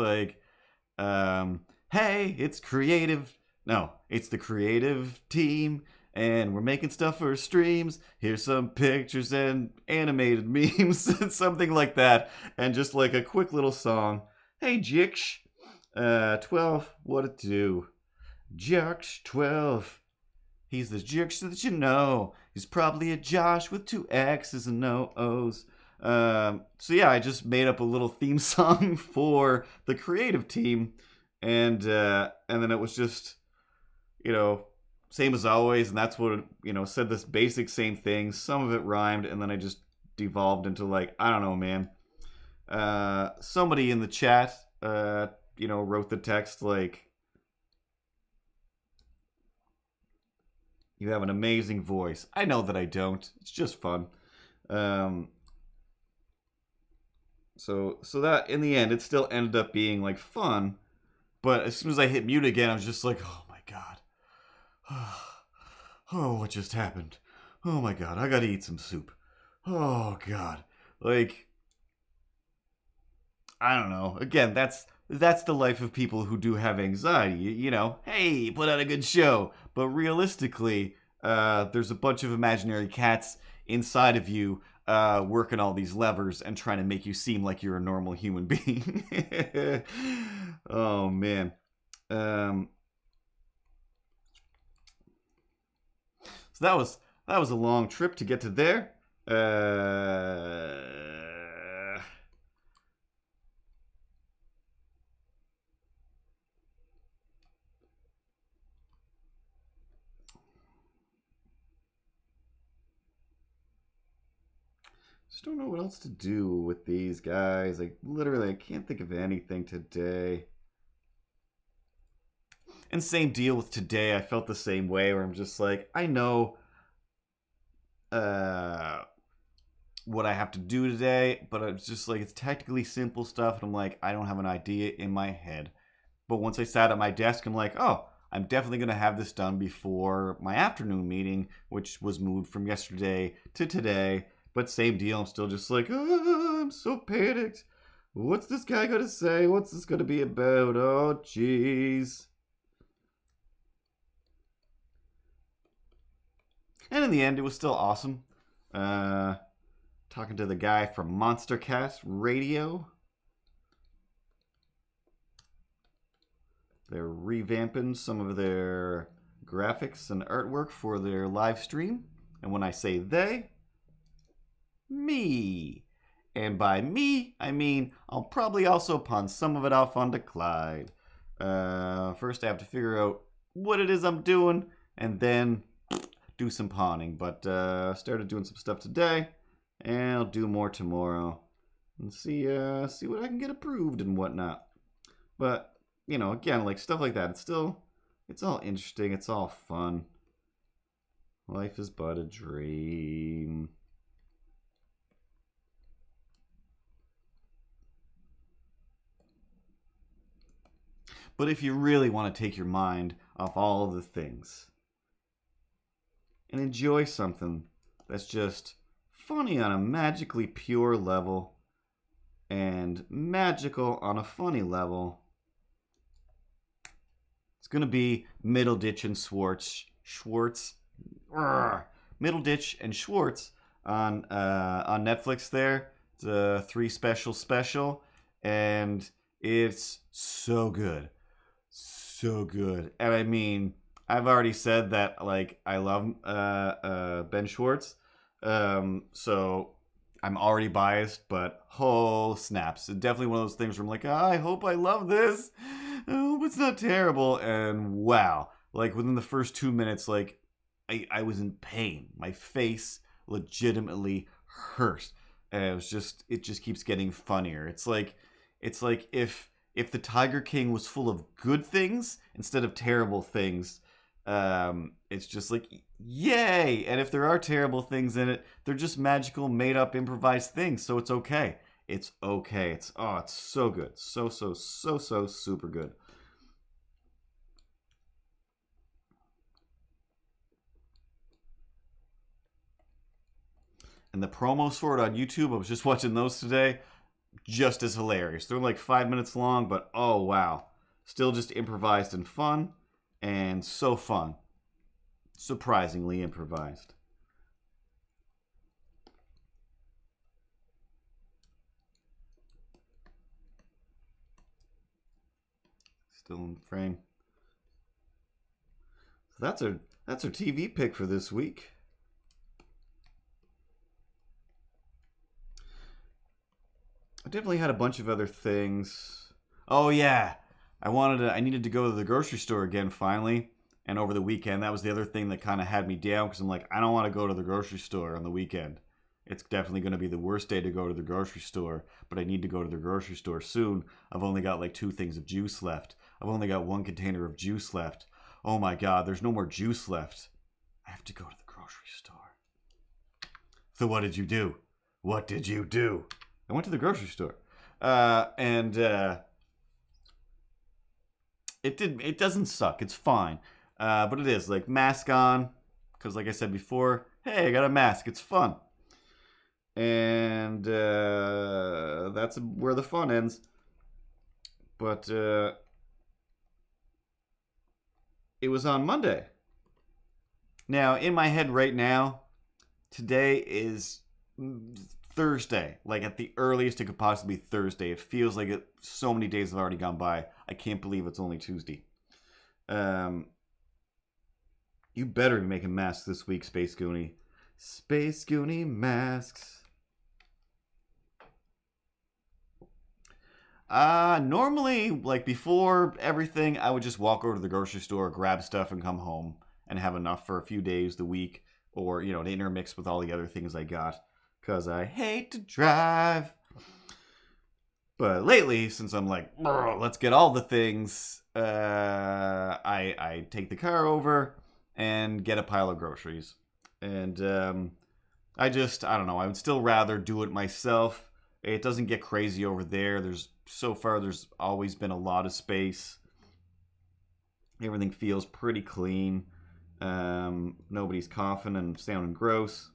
hey, it's the creative team, and we're making stuff for streams. Here's some pictures and animated memes, something like that. And just a quick little song. Hey, Jix, 12, what it do? Jux 12. He's the Jix that you know. He's probably a Josh with 2 X's and no O's. So yeah, I just made up a little theme song for the creative team. And then it was just, same as always, and that's what, said this basic same thing. Some of it rhymed, and then I just devolved into I don't know, man. Somebody in the chat, wrote the text you have an amazing voice. I know that I don't. It's just fun. So that, in the end, it still ended up being fun. But as soon as I hit mute again, I was just oh my god. Oh, what just happened? Oh my god, I gotta eat some soup. Oh god. I don't know. Again, that's the life of people who do have anxiety. Hey, put out a good show. But realistically, there's a bunch of imaginary cats inside of you working all these levers and trying to make you seem like you're a normal human being. Oh, man. So that that was a long trip to get to there. Just don't know what else to do with these guys. Like, literally, I can't think of anything today. And same deal with today. I felt the same way where I'm just like, I know what I have to do today, but it's just like, it's technically simple stuff. And I'm like, I don't have an idea in my head. But once I sat at my desk, I'm like, oh, I'm definitely going to have this done before my afternoon meeting, which was moved from yesterday to today. But same deal. I'm still just like, oh, I'm so panicked. What's this guy going to say? What's this going to be about? Oh, jeez. And in the end, it was still awesome. Talking to the guy from Monstercast Radio. They're revamping some of their graphics and artwork for their live stream. And when I say they, me. And by me, I mean I'll probably also pawn some of it off onto Clyde. First I have to figure out what it is I'm doing, and then do some pawning. But started doing some stuff today, and I'll do more tomorrow. And see what I can get approved and whatnot. But, you know, again, like stuff like that, it's all interesting, it's all fun. Life is but a dream. But if you really want to take your mind off all of the things and enjoy something that's just funny on a magically pure level and magical on a funny level, it's going to be Middleditch and Schwartz. Middleditch and Schwartz on Netflix there. It's a 3 special, and it's so good. So good. And I mean, I've already said that, like, I love Ben Schwartz. So I'm already biased, but oh snaps. It's definitely one of those things where I'm like, I hope I love this. I hope it's not terrible. And wow. Like, within the first 2 minutes, like, I was in pain. My face legitimately hurt. And it just keeps getting funnier. It's like if the Tiger King was full of good things instead of terrible things, it's just like, yay! And if there are terrible things in it, they're just magical, made-up, improvised things, so it's okay. It's okay. It's so good. So super good. And the promos for it on YouTube, I was just watching those today, just as hilarious. They're like 5 minutes long, but oh wow. Still just improvised and fun, and so fun. Surprisingly improvised. Still in frame. So that's our TV pick for this week. I definitely had a bunch of other things. Oh yeah, I needed to go to the grocery store again finally, and over the weekend that was the other thing that kind of had me down, because I'm like, I don't want to go to the grocery store on the weekend. It's definitely going to be the worst day to go to the grocery store, but I need to go to the grocery store soon. I've only got like 2 things of juice left. I've only got 1 container of juice left. Oh my god, there's no more juice left. I have to go to the grocery store. So what did you do? What did you do? I went to the grocery store, and it doesn't suck. It's fine, but it is like mask on, because like I said before, hey, I got a mask. It's fun, and that's where the fun ends. But it was on Monday. Now in my head right now, today is Thursday. Like, at the earliest it could possibly be Thursday. It feels like so many days have already gone by. I can't believe it's only Tuesday. You better be making masks this week, Space Goonie. Space Goonie masks. Normally, like before everything, I would just walk over to the grocery store, grab stuff, and come home and have enough for a few days, the week, or, to intermix with all the other things I got. Because I hate to drive. But lately, since I'm like, let's get all the things, I take the car over and get a pile of groceries. And I don't know, I would still rather do it myself. It doesn't get crazy over there. So far, there's always been a lot of space. Everything feels pretty clean. Nobody's coughing and sounding gross.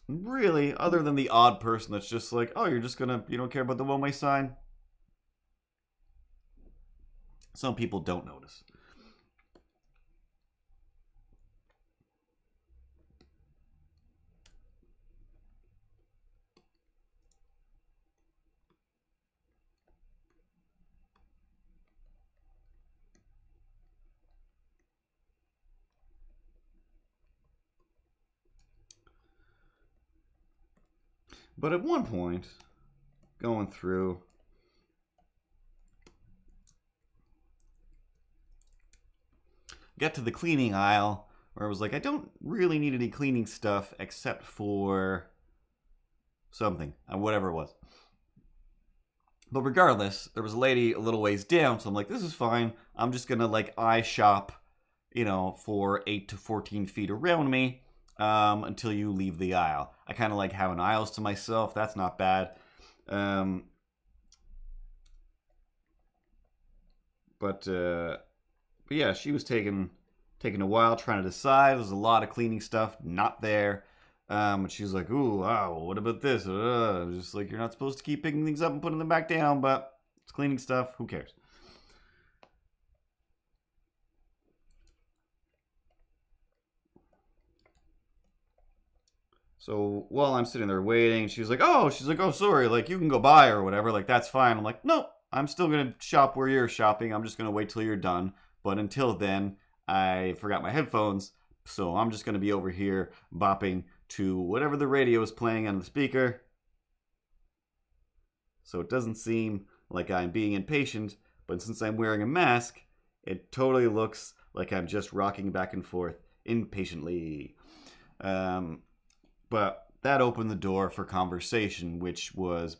Really, other than the odd person that's just like, oh, you don't care about the one-way sign? Some people don't notice. But at one point, going through, got to the cleaning aisle where I was like, I don't really need any cleaning stuff except for something, whatever it was. But regardless, there was a lady a little ways down, so I'm like, this is fine. I'm just gonna eye shop, for 8 to 14 feet around me. Until you leave the aisle. I kind of like having aisles to myself. That's not bad. But yeah, she was taking a while trying to decide. There's a lot of cleaning stuff not there. And she was like, ooh, wow, what about this? Just like, you're not supposed to keep picking things up and putting them back down, but it's cleaning stuff. Who cares? So while I'm sitting there waiting, she's like, oh, sorry, you can go by or whatever. That's fine. I'm like, no, I'm still going to shop where you're shopping. I'm just going to wait till you're done. But until then, I forgot my headphones. So I'm just going to be over here bopping to whatever the radio is playing on the speaker. So it doesn't seem like I'm being impatient. But since I'm wearing a mask, it totally looks like I'm just rocking back and forth impatiently. But that opened the door for conversation, which was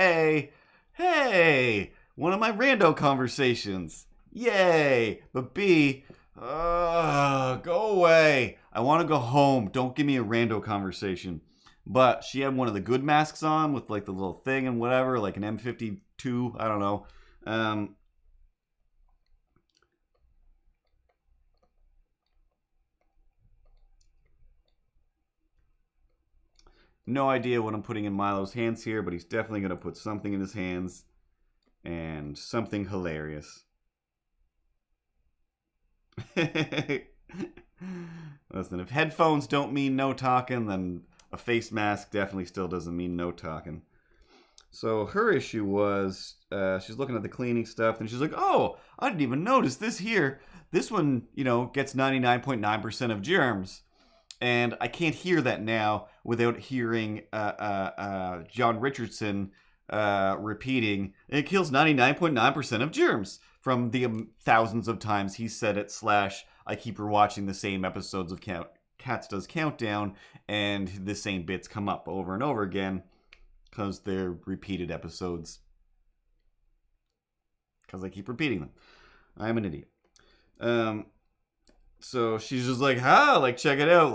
A, hey, one of my rando conversations. Yay. But B, go away. I want to go home. Don't give me a rando conversation. But she had one of the good masks on with the little thing and whatever, like an M52, I don't know. No idea what I'm putting in Milo's hands here, but he's definitely going to put something in his hands. And something hilarious. Listen, if headphones don't mean no talking, then a face mask definitely still doesn't mean no talking. So her issue was, she's looking at the cleaning stuff, and she's like, oh, I didn't even notice this here. This one, gets 99.9% of germs. And I can't hear that now without hearing John Richardson repeating, it kills 99.9% of germs from the thousands of times he said it / I keep rewatching the same episodes of Cats Does Countdown, and the same bits come up over and over again because they're repeated episodes. Because I keep repeating them. I'm an idiot. So she's just like, check it out.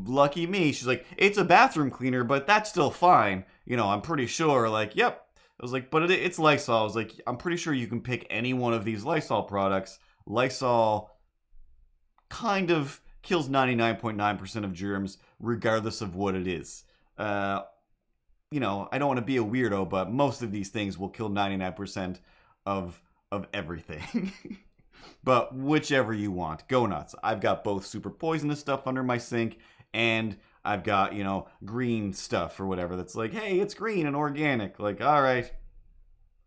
Lucky me. She's like, it's a bathroom cleaner, but that's still fine. I'm pretty sure. Yep. I was like, but it's Lysol. I was like, I'm pretty sure you can pick any one of these Lysol products. Lysol kind of kills 99.9% of germs, regardless of what it is. I don't want to be a weirdo, but most of these things will kill 99% of everything. But whichever you want, go nuts. I've got both super poisonous stuff under my sink, and I've got, green stuff or whatever that's like, hey, it's green and organic. All right.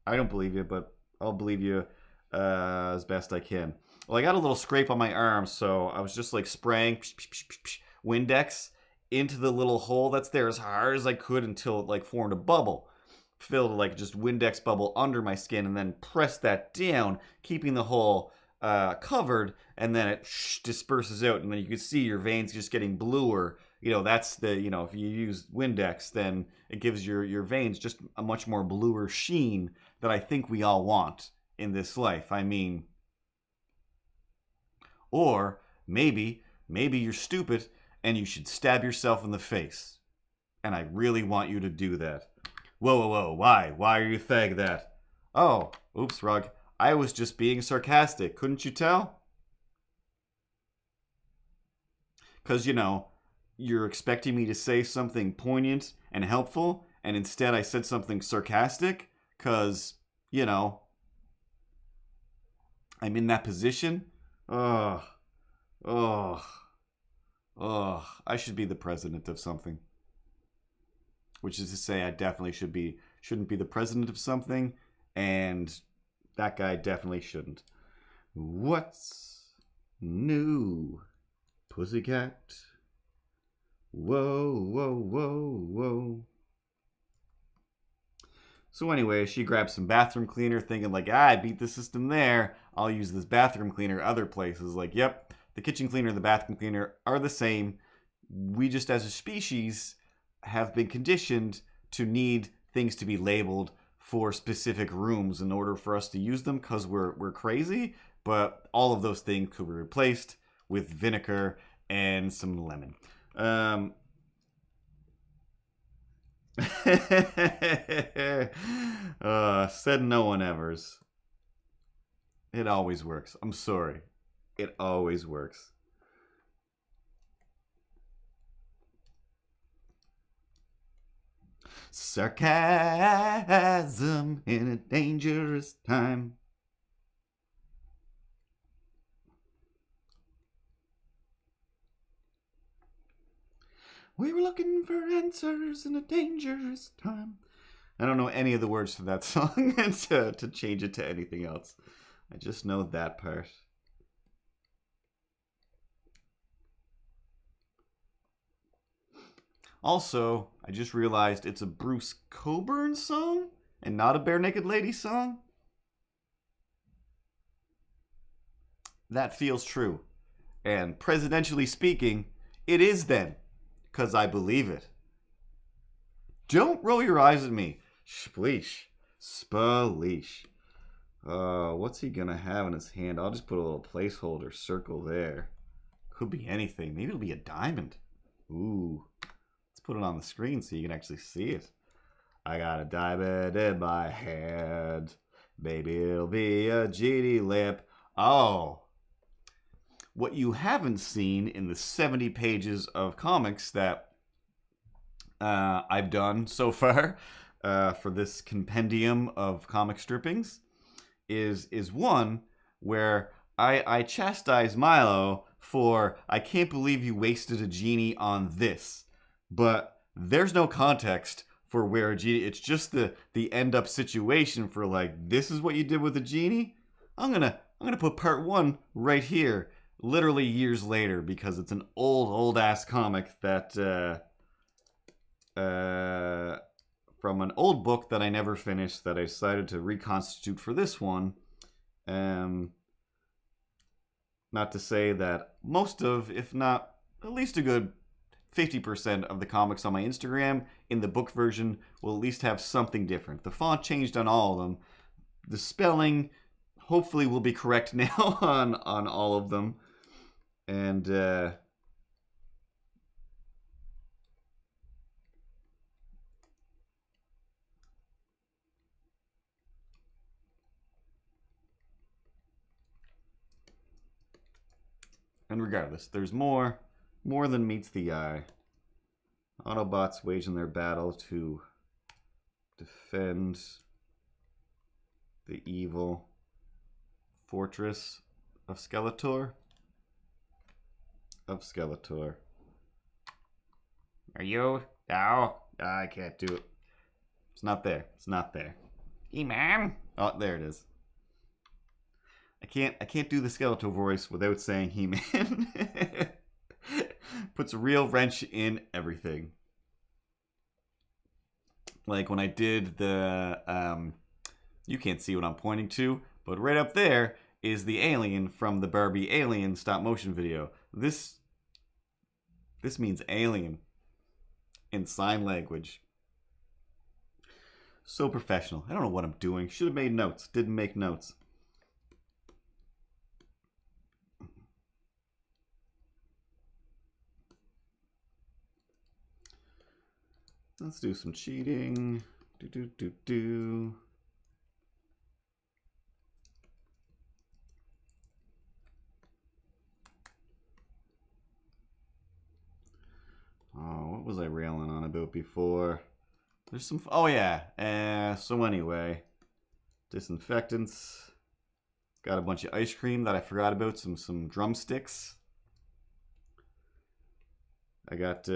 I don't believe you, but I'll believe you as best I can. Well, I got a little scrape on my arm, so I was just like spraying Windex into the little hole that's there as hard as I could until it like formed a bubble. Filled like just Windex bubble under my skin, and then pressed that down, keeping the hole covered, and then it disperses out, and then you can see your veins just getting bluer. You know, that's the, you know, if you use Windex, then it gives your veins just a much more bluer sheen that I think we all want in this life. I mean, or maybe you're stupid and you should stab yourself in the face. And I really want you to do that. Whoa, why? Why are you thag that? Oh, oops, Rug. I was just being sarcastic. Couldn't you tell? Because, you know, you're expecting me to say something poignant and helpful, and instead I said something sarcastic, because, you know, I'm in that position. I should be the president of something. Which is to say, I definitely shouldn't be the president of something, and that guy definitely shouldn't. What's new, pussycat? Whoa. So anyway, she grabs some bathroom cleaner, thinking like, I beat the system there. I'll use this bathroom cleaner other places. Like, yep, the kitchen cleaner and the bathroom cleaner are the same. We just, as a species, have been conditioned to need things to be labeled for specific rooms in order for us to use them, because we're crazy. But all of those things could be replaced with vinegar and some lemon. Said no one evers. It always works. I'm sorry. It always works. Sarcasm in a dangerous time. We were looking for answers in a dangerous time. I don't know any of the words to that song to change it to anything else. I just know that part. Also, I just realized it's a Bruce Cockburn song and not a Bare Naked Lady song. That feels true. And presidentially speaking, it is then. Because I believe it. Don't roll your eyes at me. Spleesh. Spleesh. What's he gonna have in his hand? I'll just put a little placeholder circle there. Could be anything. Maybe it'll be a diamond. Ooh. Let's put it on the screen so you can actually see it. I got a diamond in my hand. Maybe it'll be a genie lip. Oh. What you haven't seen in the 70 pages of comics that I've done so far for this compendium of comic strippings is one where I chastise Milo for, I can't believe you wasted a genie on this. But there's no context for where a genie, it's just the end up situation for like, this is what you did with the genie? I'm gonna put part 1 right here. Literally years later, because it's an old ass comic that from an old book that I never finished that I decided to reconstitute for this one. Not to say that most of, if not at least a good 50% of the comics on my Instagram in the book version will at least have something different. The font changed on all of them. The spelling hopefully will be correct now on all of them. And regardless, there's more than meets the eye. Autobots waging their battle to defend the evil fortress of Skeletor. Are you? Oh, I can't do it. It's not there. It's not there. Hey, man. Oh, there it is. I can't do the Skeletor voice without saying He-Man. Puts a real wrench in everything. Like when I did the you can't see what I'm pointing to, but right up there is the alien from the Barbie Alien stop motion video. This means alien in sign language. So professional. I don't know what I'm doing. Should have made notes. Didn't make notes. Let's do some cheating. Do. Oh, what was I railing on about before? There's some... Oh, yeah. So anyway. Disinfectants. Got a bunch of ice cream that I forgot about. Some drumsticks. I got...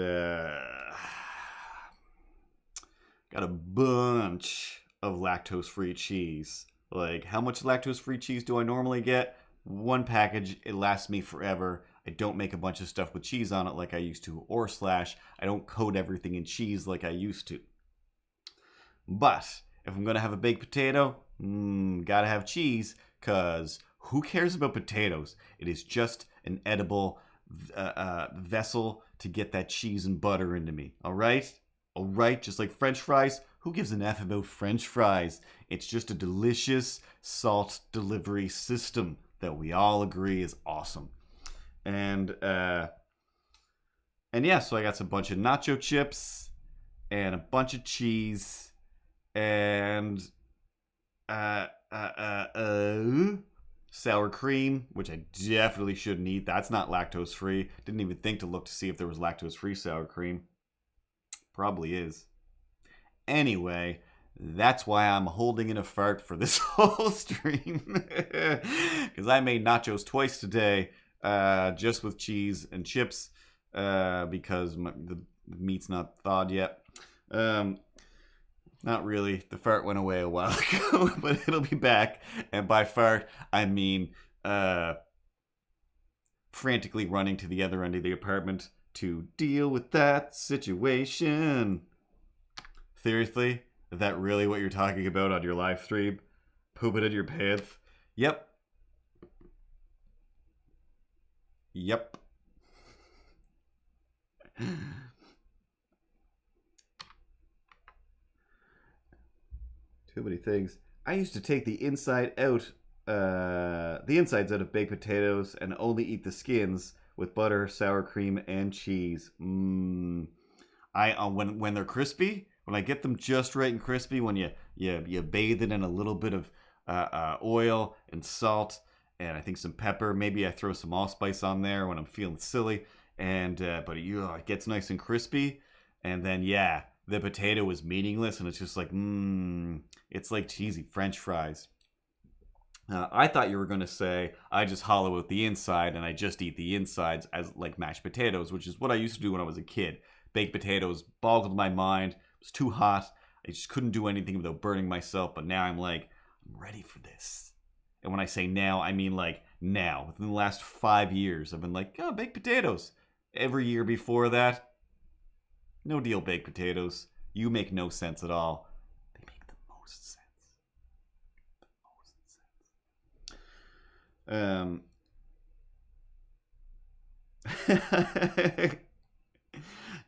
got a bunch of lactose-free cheese. Like, how much lactose-free cheese do I normally get? One package. It lasts me forever. I don't make a bunch of stuff with cheese on it like I used to. Or / I don't coat everything in cheese like I used to. But if I'm going to have a baked potato, gotta have cheese, because who cares about potatoes? It is just an edible vessel to get that cheese and butter into me. All right? All right? Just like French fries. Who gives an F about French fries? It's just a delicious salt delivery system that we all agree is awesome. And yeah, so I got a bunch of nacho chips and a bunch of cheese and sour cream, which I definitely shouldn't eat. That's not lactose free. Didn't even think to look to see if there was lactose free sour cream. Probably is. Anyway, that's why I'm holding in a fart for this whole stream. Because I made nachos twice today, just with cheese and chips, because the meat's not thawed yet. Not really. The fart went away a while ago, but it'll be back. And by fart, I mean frantically running to the other end of the apartment to deal with that situation. Seriously? Is that really what you're talking about on your live stream? Pooping in your pants? Yep. Yep. Too many things. I used to take the insides out of baked potatoes and only eat the skins with butter, sour cream, and cheese. When they're crispy, when I get them just right and crispy, when you bathe it in a little bit of oil and salt and I think some pepper. Maybe I throw some allspice on there when I'm feeling silly. And but it gets nice and crispy, and then the potato is meaningless, and it's just like it's like cheesy French fries. I thought you were going to say I just hollow out the inside and I just eat the insides as like mashed potatoes, which is what I used to do when I was a kid. Baked potatoes boggled my mind. It was too hot. I just couldn't do anything without burning myself. But now I'm like, I'm ready for this. And when I say now, I mean like now. Within the last 5 years, I've been like, baked potatoes. Every year before that, no deal baked potatoes. You make no sense at all. They make the most sense.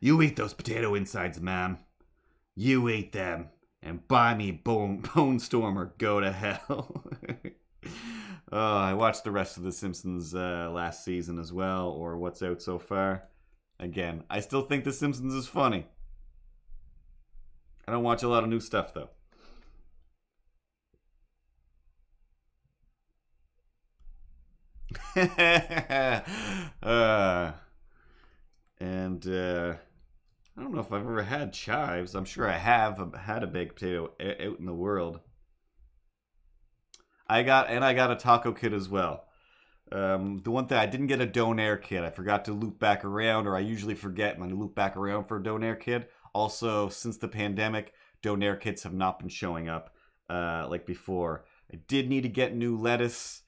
You eat those potato insides, ma'am. You eat them. And buy me Bone Storm or go to hell. I watched the rest of The Simpsons last season as well, or what's out so far. Again, I still think The Simpsons is funny. I don't watch a lot of new stuff, though. I don't know if I've ever had chives. I'm sure I have had a baked potato out in the world. I got a taco kit as well. The one thing, I didn't get a Donair kit. I forgot to loop back around, or I usually forget when I loop back around for a Donair kit. Also, since the pandemic, Donair kits have not been showing up like before. I did need to get new lettuce,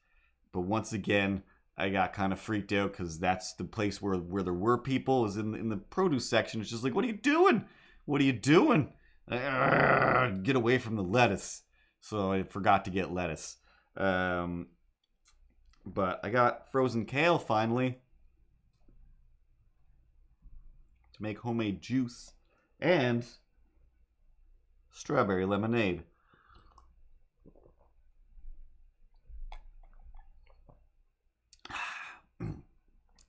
But once again, I got kind of freaked out because that's the place where there were people, is in the produce section. It's just like, what are you doing? What are you doing? Get away from the lettuce. So I forgot to get lettuce. But I got frozen kale finally to make homemade juice and strawberry lemonade.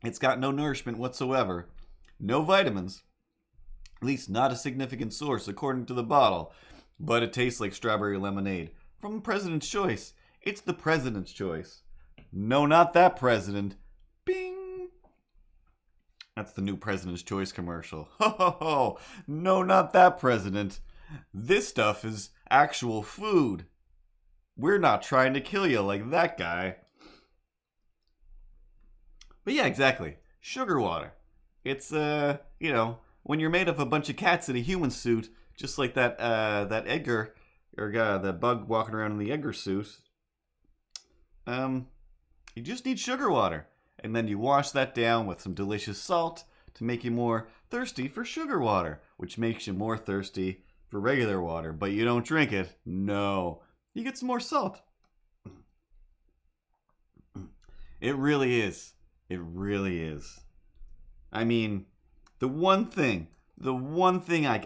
It's got no nourishment whatsoever, no vitamins, at least not a significant source according to the bottle, but it tastes like strawberry lemonade from the President's Choice. It's the President's Choice. No, not that president. Bing! That's the new President's Choice commercial. Ho ho ho! No, not that president. This stuff is actual food. We're not trying to kill you like that guy. But yeah, exactly. Sugar water. It's, when you're made of a bunch of cats in a human suit, just like that Edgar, or the bug walking around in the Edgar suit, you just need sugar water. And then you wash that down with some delicious salt to make you more thirsty for sugar water, which makes you more thirsty for regular water. But you don't drink it. No. You get some more salt. It really is. It really is. I mean, the one thing I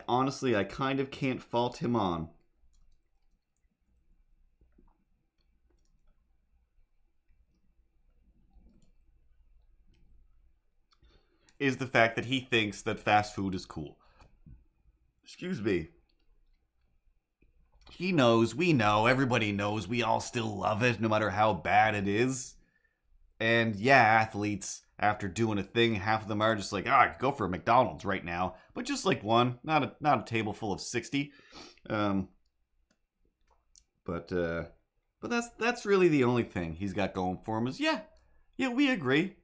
kind of can't fault him on is the fact that he thinks that fast food is cool. Excuse me. He knows, we know, everybody knows, we all still love it no matter how bad it is. And yeah, athletes, after doing a thing, half of them are just like, I could go for a McDonald's right now. But just like one, not a table full of 60. But that's really the only thing he's got going for him is, yeah, we agree.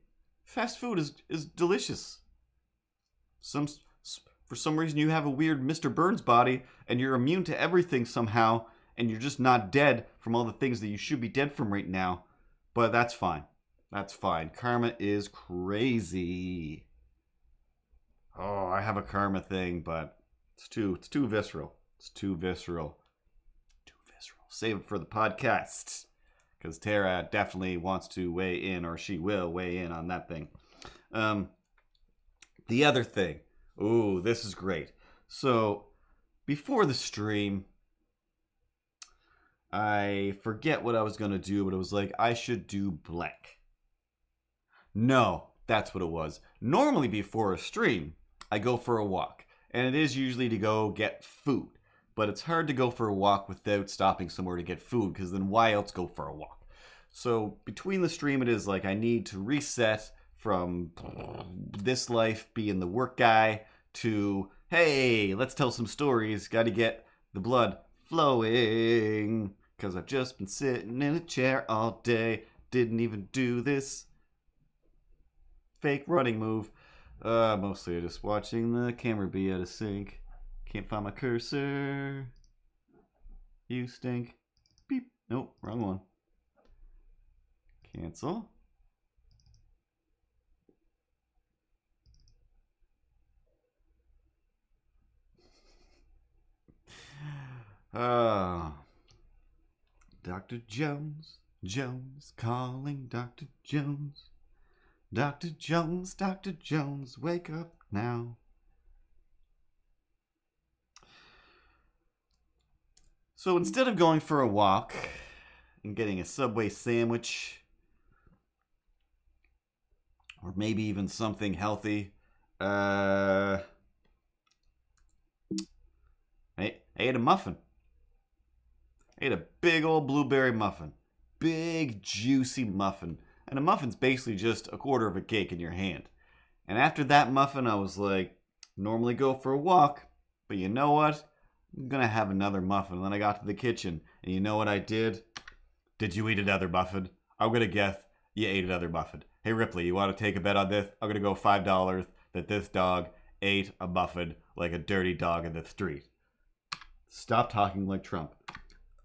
Fast food is delicious. For some reason you have a weird Mr. Burns body and you're immune to everything somehow, and you're just not dead from all the things that you should be dead from right now. But that's fine. That's fine. Karma is crazy. Oh, I have a karma thing, but it's too visceral. It's too visceral. Too visceral. Save it for the podcast. Because Tara definitely wants to weigh in, or she will weigh in on that thing. The other thing. Ooh, this is great. So, before the stream, I forget what I was going to do, but it was like, I should do blank. No, that's what it was. Normally before a stream, I go for a walk. And it is usually to go get food. But it's hard to go for a walk without stopping somewhere to get food, because then why else go for a walk? So between the stream, it is like I need to reset from this life being the work guy to, hey, let's tell some stories. Got to get the blood flowing, because I've just been sitting in a chair all day. Didn't even do this fake running move. Mostly just watching the camera be out of sync. Can't find my cursor. You stink. Beep. Nope, wrong one. Cancel. Dr. Jones, calling Dr. Jones. Dr. Jones, wake up now. So instead of going for a walk and getting a Subway sandwich, or maybe even something healthy, I ate a muffin. I ate a big old blueberry muffin. Big, juicy muffin. And a muffin's basically just a quarter of a cake in your hand. And after that muffin, I was like, normally go for a walk, but you know what? I'm gonna have another muffin. And then I got to the kitchen, and you know what I did? Did you eat another muffin? I'm gonna guess you ate another muffin. Hey Ripley, you want to take a bet on this? I'm gonna go $5 that this dog ate a muffin like a dirty dog in the street. Stop talking like Trump.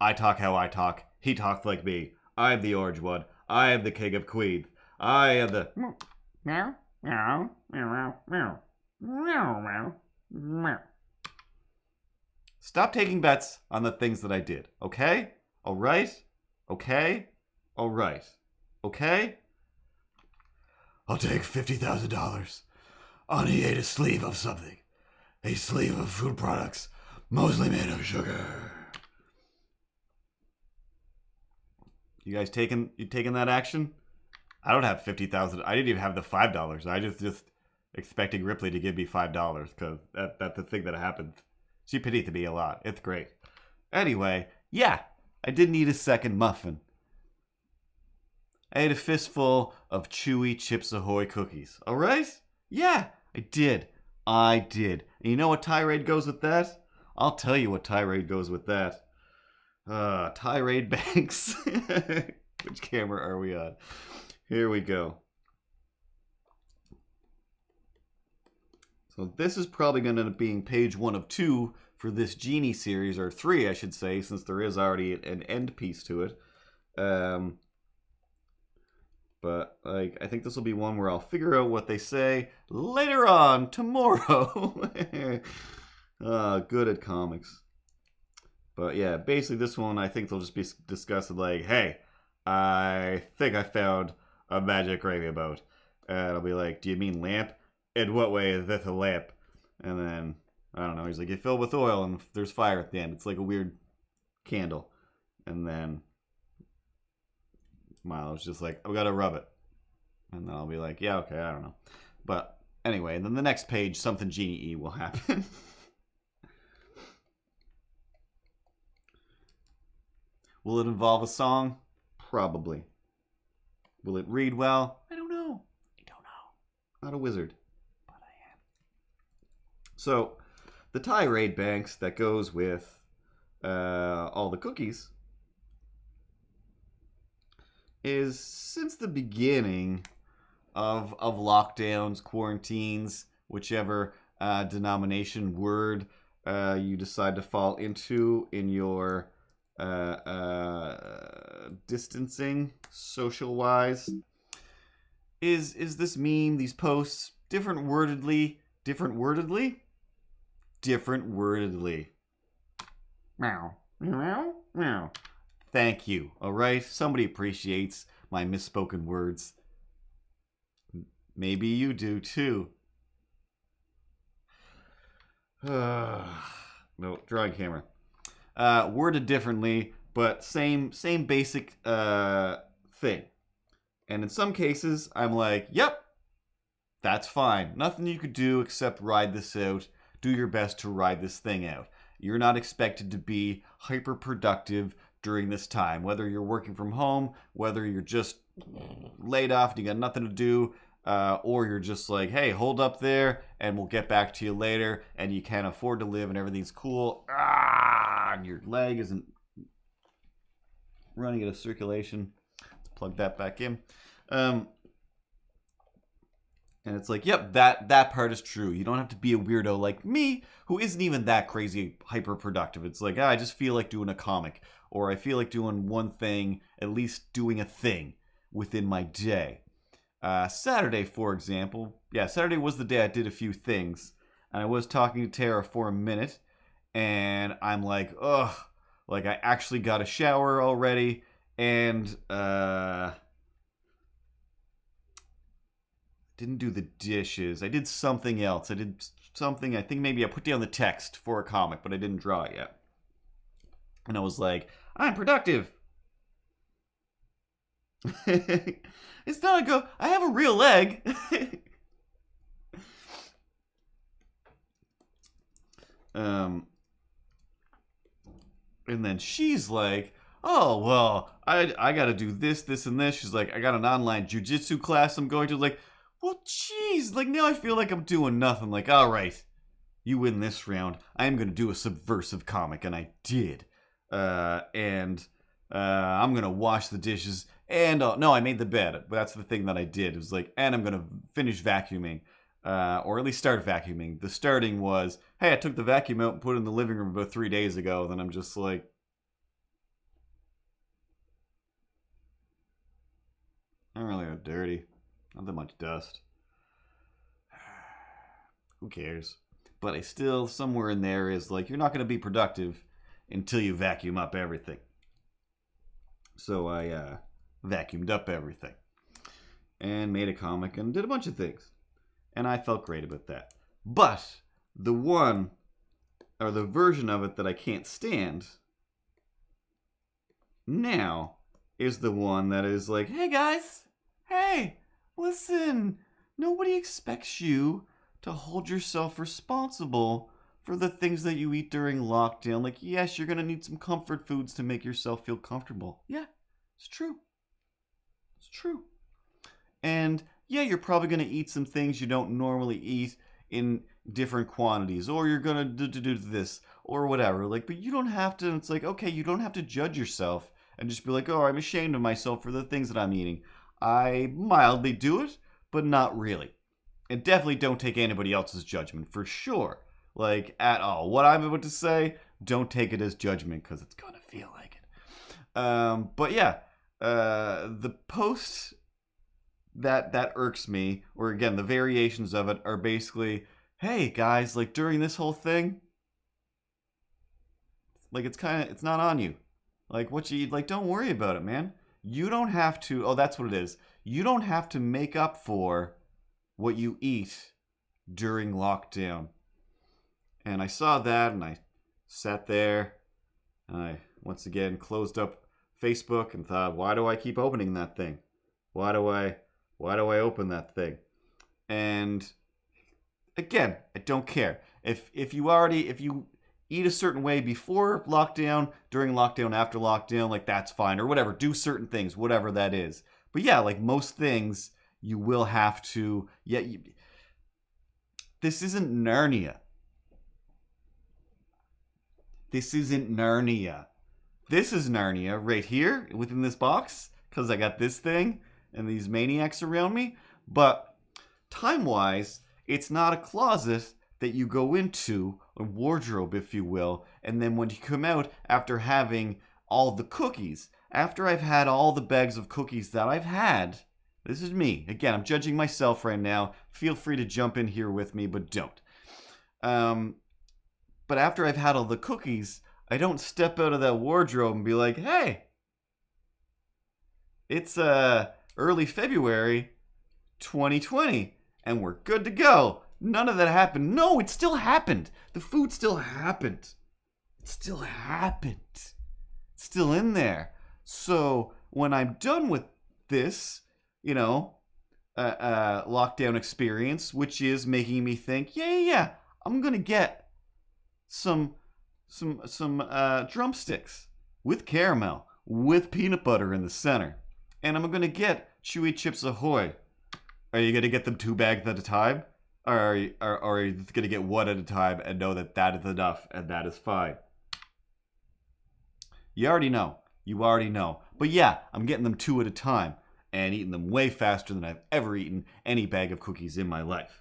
I talk how I talk. He talks like me. I'm the orange one. I am the king of Queens. I am the... Meow, meow, meow, meow, meow, meow, meow. Stop taking bets on the things that I did, okay? All right? Okay? All right. Okay? I'll take $50,000 on he ate a sleeve of something. A sleeve of food products, mostly made of sugar. You guys taking that action? I don't have 50,000. I didn't even have the $5. I just expecting Ripley to give me $5 because that's the thing that happened. She pitied me a lot. It's great. Anyway, yeah, I didn't eat a second muffin. I ate a fistful of chewy Chips Ahoy cookies. All right? Yeah, I did. And you know what tirade goes with that? I'll tell you what tirade goes with that. Tirade Banks. Which camera are we on? Here we go. So this is probably going to end up being page 1 of 2 for this Genie series, or 3 I should say, since there is already an end piece to it. But like, I think this will be one where I'll figure out what they say later on, tomorrow. Good at comics. But yeah, basically this one I think they'll just be discussing like, hey, I think I found a magic gravy boat. And I'll be like, do you mean lamp? In what way is this a lamp? And then, I don't know, he's like, you fill it with oil and there's fire at the end. It's like a weird candle. And then Milo's just like, I've got to rub it. And then I'll be like, yeah, okay, I don't know. But anyway, then the next page, something Genie-y will happen. Will it involve a song? Probably. Will it read well? I don't know. Not a wizard. But I am. So, the tirade banks that goes with all the cookies is since the beginning of lockdowns, quarantines, whichever denomination word you decide to fall into in your distancing social wise, is this meme, these posts different wordedly Meow, meow, meow. Thank you. All right, somebody appreciates my misspoken words. Maybe you do too. No, drawing camera. Worded differently, but same basic thing. And in some cases, I'm like, yep, that's fine. Nothing you could do except ride this out. Do your best to ride this thing out. You're not expected to be hyper productive during this time. Whether you're working from home, whether you're just laid off and you got nothing to do, or you're just like, hey, hold up there and we'll get back to you later, and you can't afford to live and everything's cool. And your leg isn't running out of circulation. Let's plug that back in. And it's like, yep, that part is true. You don't have to be a weirdo like me, who isn't even that crazy hyper productive. It's like, I just feel like doing a comic, or I feel like doing one thing, at least doing a thing within my day. Saturday, for example. Yeah, Saturday was the day I did a few things. And I was talking to Tara for a minute. And I'm like, ugh. Like, I actually got a shower already. And, didn't do the dishes. I did something else. I think maybe I put down the text for a comic, but I didn't draw it yet. And I was like, I'm productive. It's not a go. I have a real leg. And then she's like, oh, well, I got to do this, and this. She's like, I got an online jujitsu class I'm going to. Like, well, geez, like now I feel like I'm doing nothing. Like, all right, you win this round. I am going to do a subversive comic, and I did. I'm going to wash the dishes. And, no, I made the bed. But that's the thing that I did. It was like, and I'm going to finish vacuuming. Or at least start vacuuming. The starting was, hey, I took the vacuum out and put it in the living room about 3 days ago. Then I'm just like, that dirty. Not that much dust. Who cares? But I still, somewhere in there is like, you're not going to be productive until you vacuum up everything. So I vacuumed up everything and made a comic and did a bunch of things. And I felt great about that. But the one, or the version of it that I can't stand now is the one that is like, hey guys, hey, listen, nobody expects you to hold yourself responsible for the things that you eat during lockdown. Like, yes, you're going to need some comfort foods to make yourself feel comfortable. Yeah, it's true. It's true. And yeah, you're probably going to eat some things you don't normally eat in different quantities, or you're going to do this or whatever. Like, but you don't have to, it's like, okay, you don't have to judge yourself and just be like, oh, I'm ashamed of myself for the things that I'm eating. I mildly do it, but not really. And definitely don't take anybody else's judgment, for sure. Like, at all. What I'm about to say, don't take it as judgment, because it's going to feel like it. But yeah, the post that irks me, or again, the variations of it are basically, hey, guys, like, during this whole thing, like, it's not on you. Like, what you eat, like, don't worry about it, man. You don't have to, oh, that's what it is. You don't have to make up for what you eat during lockdown. And I saw that, and I sat there, and I, once again, closed up Facebook and thought, why do I keep opening that thing? Why do I open that thing? And again, I don't care. If you eat a certain way before lockdown, during lockdown, after lockdown, like, that's fine, or whatever. Do certain things, whatever that is. But yeah, like most things, you will have to, this isn't Narnia. This isn't Narnia. This is Narnia right here within this box, because I got this thing and these maniacs around me. But time-wise, it's not a closet that you go into, a wardrobe, if you will, and then when you come out after having all the cookies, after I've had all the bags of cookies that I've had, this is me. Again, I'm judging myself right now. Feel free to jump in here with me, but don't. But after I've had all the cookies, I don't step out of that wardrobe and be like, hey, it's early February 2020, and we're good to go. None of that happened. No, it still happened. The food still happened. It still happened. It's still in there. So when I'm done with this, lockdown experience, which is making me think, yeah, I'm gonna get some drumsticks with caramel, with peanut butter in the center, and I'm gonna get Chewy Chips Ahoy. Are you gonna get them 2 bags at a time, or are you gonna get 1 at a time and know that that is enough and that is fine? You already know. But yeah, I'm getting them 2 at a time and eating them way faster than I've ever eaten any bag of cookies in my life.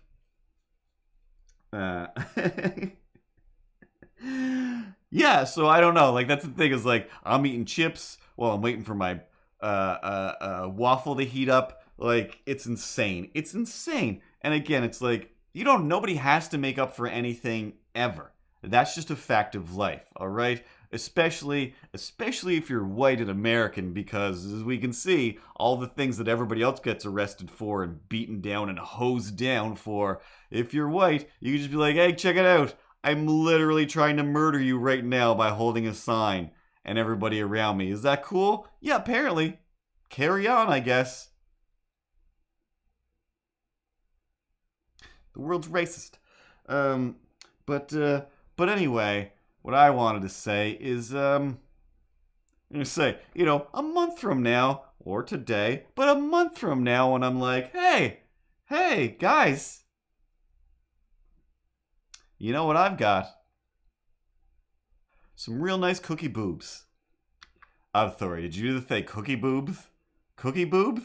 Yeah, so I don't know. Like, that's the thing, is like, I'm eating chips while I'm waiting for my waffle to heat up. Like, it's insane. It's insane. And again, it's like, nobody has to make up for anything ever. That's just a fact of life, all right? Especially if you're white and American, because as we can see, all the things that everybody else gets arrested for and beaten down and hosed down for, if you're white, you can just be like, hey, check it out. I'm literally trying to murder you right now by holding a sign and everybody around me. Is that cool? Yeah, apparently. Carry on, I guess. The world's racist. But anyway, what I wanted to say is, I'm going to say, a month from now, or today, but a month from now when I'm like, hey, guys, you know what I've got? Some real nice cookie boobs. I'm sorry, did you do the thing? Cookie boobs? Cookie boobs?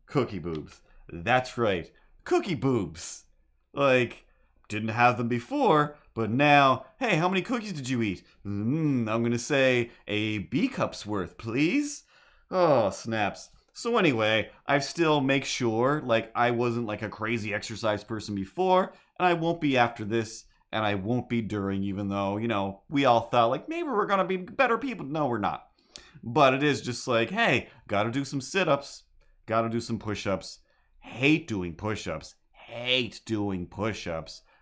Cookie boobs. That's right. Cookie boobs. Like, didn't have them before, but now, hey, how many cookies did you eat? I'm going to say a B cup's worth, please. Oh, snaps. So anyway, I still make sure, like, I wasn't like a crazy exercise person before, and I won't be after this, and I won't be during, even though, you know, we all thought, like, maybe we're gonna be better people. No, we're not. But it is just like, hey, gotta do some sit-ups, gotta do some push-ups. Hate doing push-ups,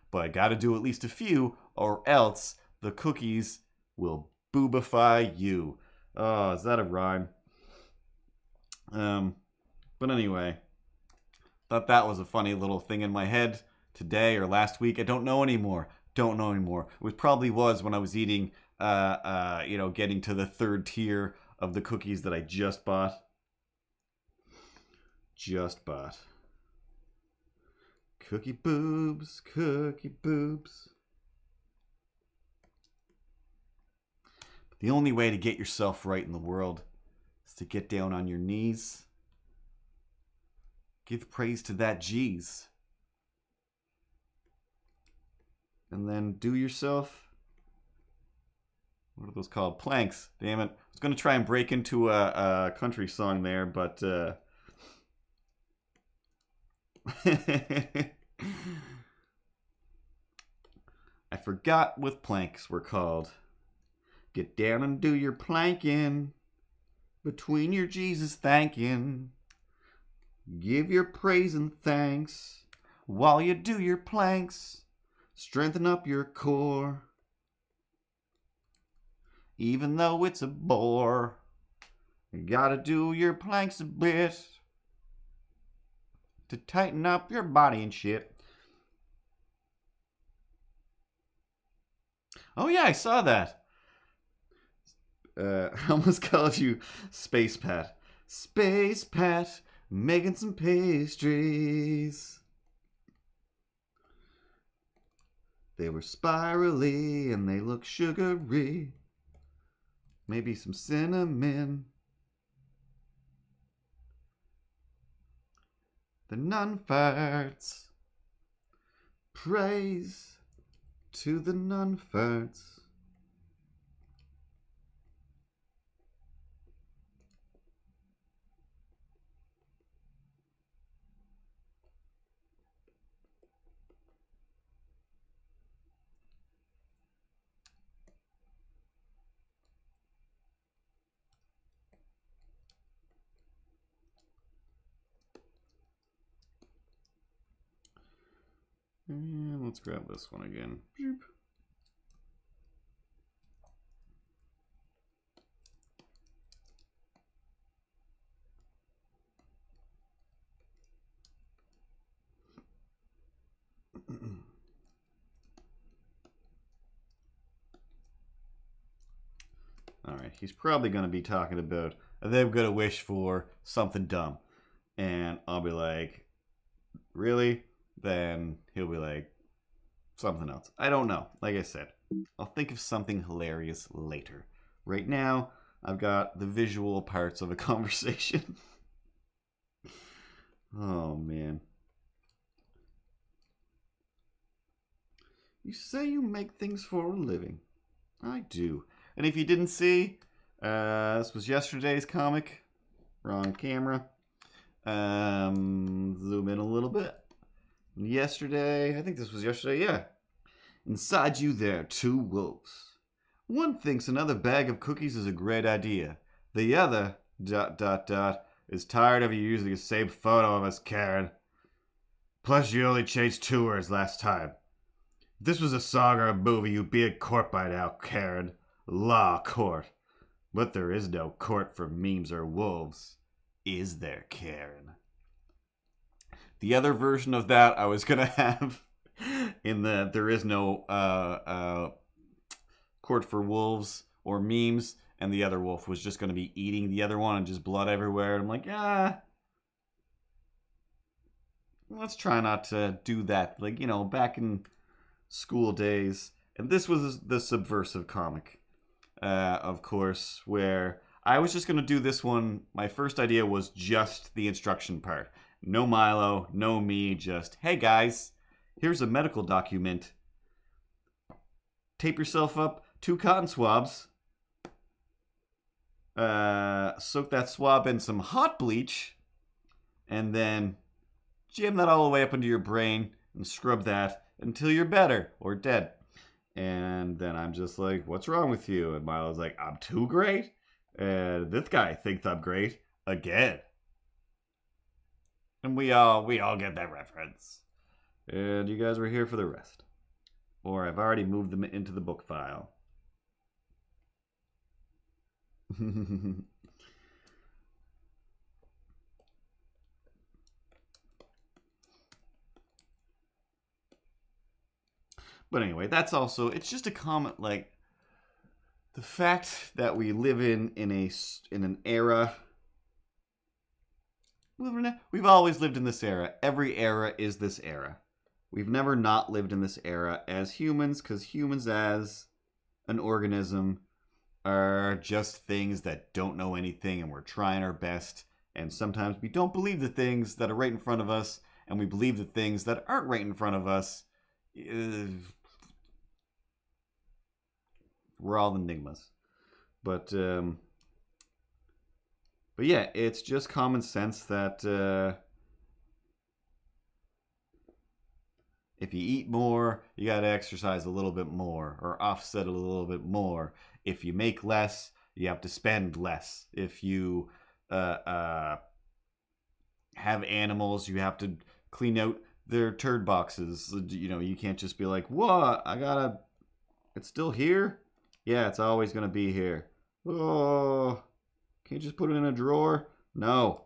but I gotta do at least a few, or else the cookies will boobify you. Oh, is that a rhyme? But anyway, thought that was a funny little thing in my head today or last week. I don't know anymore. It probably was when I was eating, getting to the third tier of the cookies that I just bought. Cookie boobs. The only way to get yourself right in the world is to get down on your knees. Give praise to that G's. And then do yourself, what are those called? Planks. Damn it. I was going to try and break into a country song there, but I forgot what planks were called. Get down and do your planking, between your Jesus thanking. Give your praise and thanks while you do your planks. Strengthen up your core, even though it's a bore. You gotta do your planks a bit to tighten up your body and shit. Oh yeah, I saw that. I almost called you Space Pat. Space Pat, making some pastries. They were spirally and they look sugary. Maybe some cinnamon. The nun farts. Praise to the nun farts. And let's grab this one again. Boop. Alright, he's probably going to be talking about, they've got a wish for something dumb. And I'll be like, really? Then he'll be like, something else. I don't know. Like I said, I'll think of something hilarious later. Right now, I've got the visual parts of a conversation. Oh, man. You say you make things for a living. I do. And if you didn't see, this was yesterday's comic. Wrong camera. Zoom in a little bit. Yesterday, I think this was yesterday, yeah. Inside you there are two wolves. One thinks another bag of cookies is a great idea. The other, ... is tired of you using the same photo of us, Karen. Plus, you only changed 2 words last time. If this was a song or a movie, you'd be in court by now, Karen. Law court. But there is no court for memes or wolves. Is there, Karen? The other version of that I was going to have in the there is no court for wolves or memes, and the other wolf was just going to be eating the other one and just blood everywhere. I'm like, let's try not to do that. Like, you know, back in school days. And this was the subversive comic, of course, where I was just going to do this one. My first idea was just the instruction part. No Milo, no me, just, hey guys, here's a medical document. Tape yourself up 2 cotton swabs. soak that swab in some hot bleach, and then jam that all the way up into your brain and scrub that until you're better or dead. And then I'm just like, what's wrong with you? And Milo's like, I'm too great. And this guy thinks I'm great again. And we all get that reference. And you guys were here for the rest. Or I've already moved them into the book file. But anyway, that's also, it's just a comment, like, the fact that we live in an era. We've always lived in this era. Every era is this era. We've never not lived in this era as humans, because humans as an organism are just things that don't know anything, and we're trying our best. And sometimes we don't believe the things that are right in front of us, and we believe the things that aren't right in front of us. We're all enigmas. But yeah, it's just common sense that if you eat more, you gotta exercise a little bit more, or offset it a little bit more. If you make less, you have to spend less. If you have animals, you have to clean out their turd boxes. You know, you can't just be like, what? It's still here? Yeah, it's always gonna be here. Oh, can't you just put it in a drawer? No.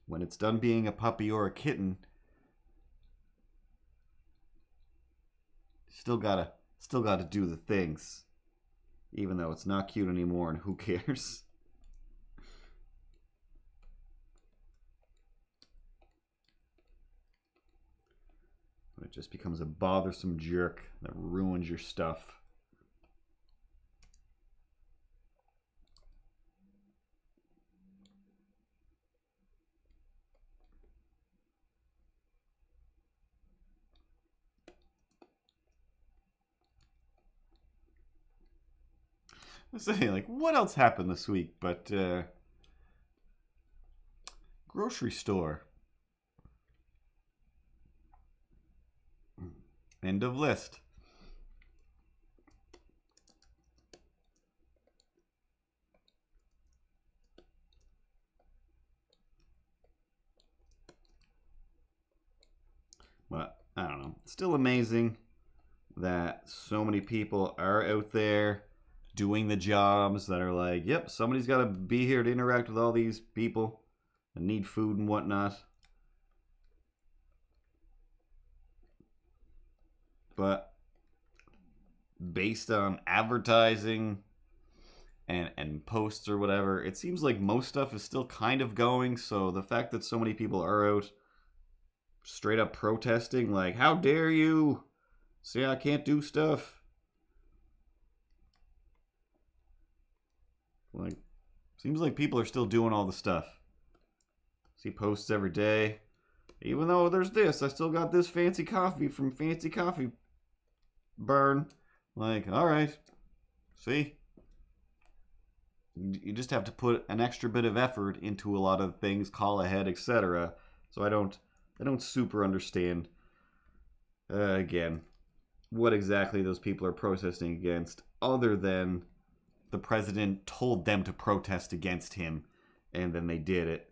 When it's done being a puppy or a kitten, still gotta do the things. Even though it's not cute anymore, and who cares? It just becomes a bothersome jerk that ruins your stuff. Let's say, like, what else happened this week? But grocery store. End of list. But I don't know. It's still amazing that so many people are out there doing the jobs that are like, yep, somebody's got to be here to interact with all these people and need food and whatnot. But based on advertising and posts or whatever, it seems like most stuff is still kind of going. So the fact that so many people are out straight up protesting, like, how dare you say I can't do stuff? Like, seems like people are still doing all the stuff. See posts every day. Even though there's this, I still got this fancy coffee from Fancy Coffee Burn. Like, alright. See? You just have to put an extra bit of effort into a lot of things, call ahead, etc. So I don't super understand, again, what exactly those people are protesting against, other than the president told them to protest against him, and then they did it.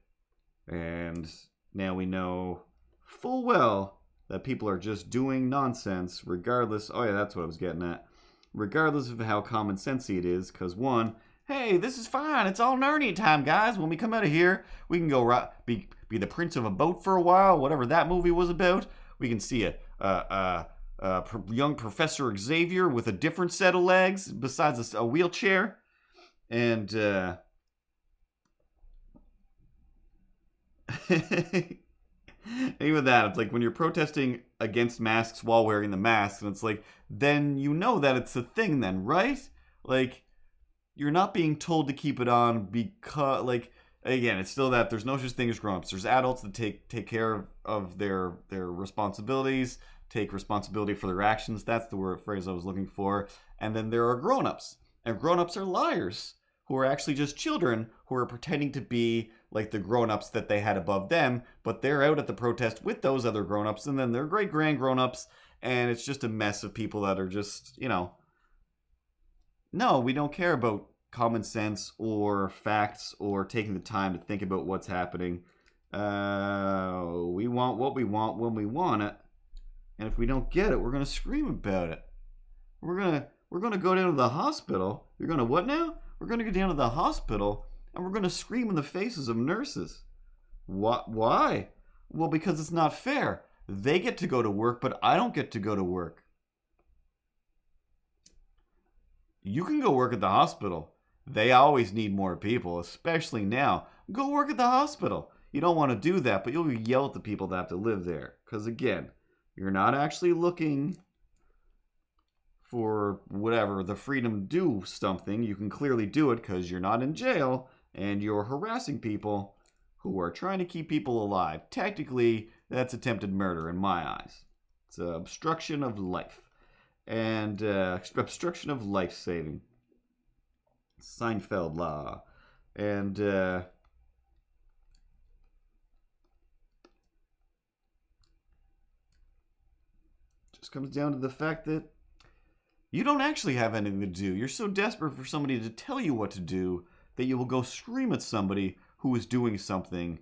And now we know full well that people are just doing nonsense regardless. Oh yeah, that's what I was getting at. Regardless of how common sensey it is, because one, hey, this is fine. It's all Narnia time, guys. When we come out of here, we can go be the prince of a boat for a while, whatever that movie was about. We can see a young Professor Xavier with a different set of legs besides a wheelchair. And even that, it's like when you're protesting against masks while wearing the mask, and it's like, then you know that it's a thing then, right? Like, you're not being told to keep it on because, like, again, it's still that there's no such thing as grown-ups. There's adults that take care of their responsibilities, take responsibility for their actions. That's the word phrase I was looking for. And then there are grown-ups. And grown-ups are liars who are actually just children who are pretending to be like the grown-ups that they had above them, but they're out at the protest with those other grown-ups, and then they're great-grand grown-ups, and it's just a mess of people that are just, no, we don't care about common sense or facts or taking the time to think about what's happening. We want what we want when we want it, and if we don't get it, we're gonna scream about it. We're gonna go down to the hospital. You're gonna what now? We're gonna go down to the hospital and we're gonna scream in the faces of nurses. What? Why? Well, because it's not fair. They get to go to work, but I don't get to go to work. You can go work at the hospital. They always need more people, especially now. Go work at the hospital. You don't want to do that, but you'll yell at the people that have to live there. Because again, you're not actually looking for whatever, the freedom to do something. You can clearly do it because you're not in jail and you're harassing people who are trying to keep people alive. Technically, that's attempted murder in my eyes. It's obstruction of life. And obstruction of life saving. Seinfeld law. And just comes down to the fact that you don't actually have anything to do. You're so desperate for somebody to tell you what to do that you will go scream at somebody who is doing something.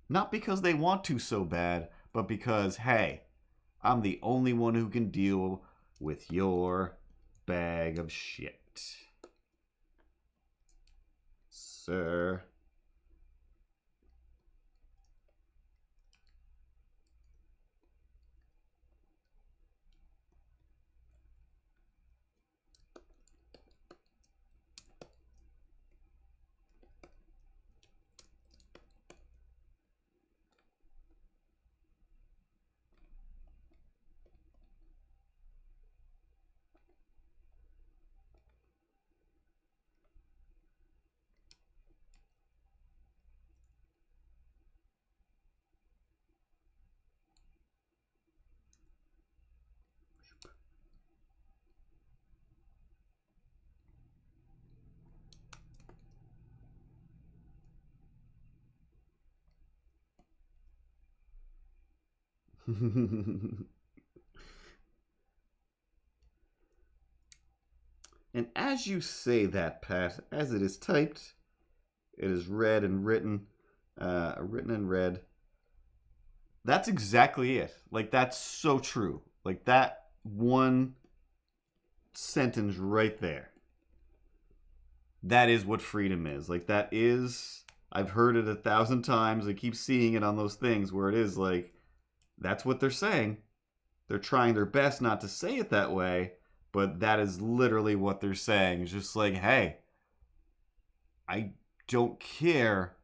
Not because they want to so bad, but because, hey, I'm the only one who can deal with your bag of shit. Sir. And as you say that, Pat, as it is typed, it is read and written, written and read. That's exactly it. Like, that's so true. Like, that one sentence right there. That is what freedom is. Like, that is, I've heard it 1,000 times. I keep seeing it on those things where it is like, that's what they're saying. They're trying their best not to say it that way, but that is literally what they're saying. It's just like, hey, I don't care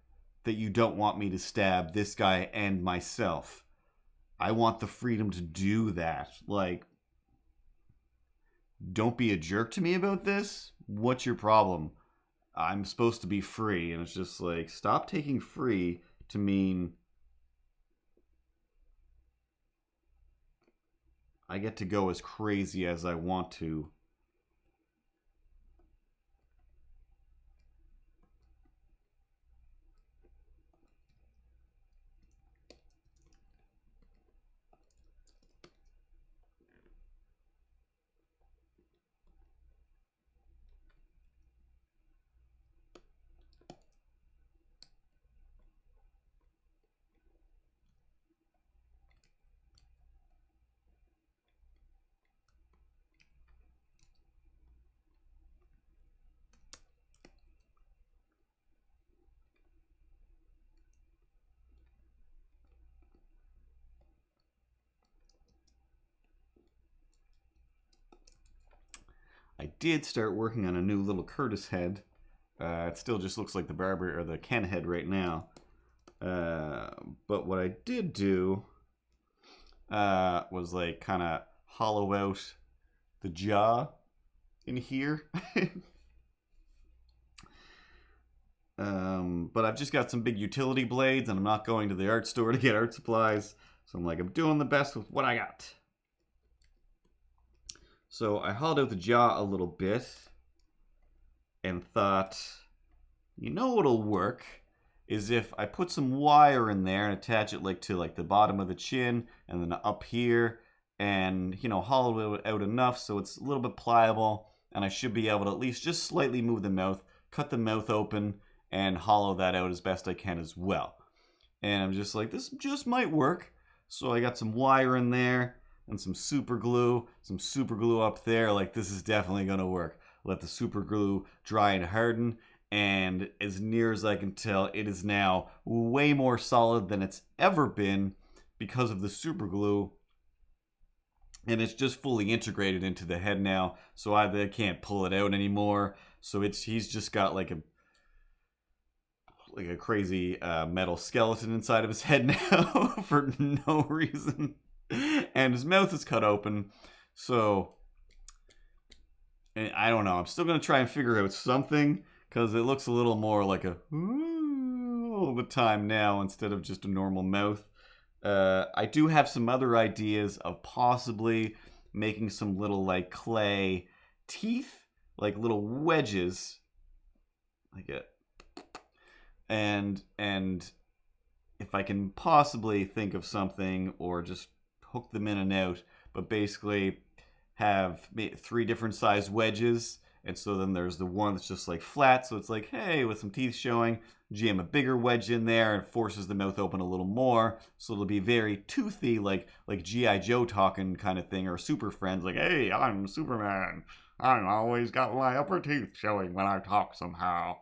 that you don't want me to stab this guy and myself. I want the freedom to do that. Like, don't be a jerk to me about this. What's your problem? I'm supposed to be free. And it's just like, stop taking free to mean I get to go as crazy as I want to. I did start working on a new little Curtis head. It still just looks like the Barber or the Ken head right now. But what I did do was like kind of hollow out the jaw in here. But I've just got some big utility blades, and I'm not going to the art store to get art supplies. So I'm like, I'm doing the best with what I got. So I hollowed out the jaw a little bit and thought, you know what'll work is if I put some wire in there and attach it like to like the bottom of the chin and then up here, and hollow it out enough so it's a little bit pliable, and I should be able to at least just slightly move the mouth, cut the mouth open, and hollow that out as best I can as well. And I'm just like, this just might work. So I got some wire in there and some super glue up there. Like, this is definitely gonna work. Let the super glue dry and harden, and as near as I can tell, it is now way more solid than it's ever been because of the super glue. And it's just fully integrated into the head now, so I can't pull it out anymore. So he's just got like a crazy metal skeleton inside of his head now for no reason. And his mouth is cut open. So I don't know. I'm still going to try and figure out something, because it looks a little more like a all the time now instead of just a normal mouth. I do have some other ideas of possibly making some little like clay teeth, like little wedges, like it. And if I can possibly think of something, or just hook them in and out, but basically have 3 different size wedges. And so then there's the one that's just like flat, so it's like, hey, with some teeth showing, jam a bigger wedge in there and forces the mouth open a little more, so it'll be very toothy, like G.I. Joe talking kind of thing, or Super Friends, like, hey, I'm Superman, I always got my upper teeth showing when I talk somehow.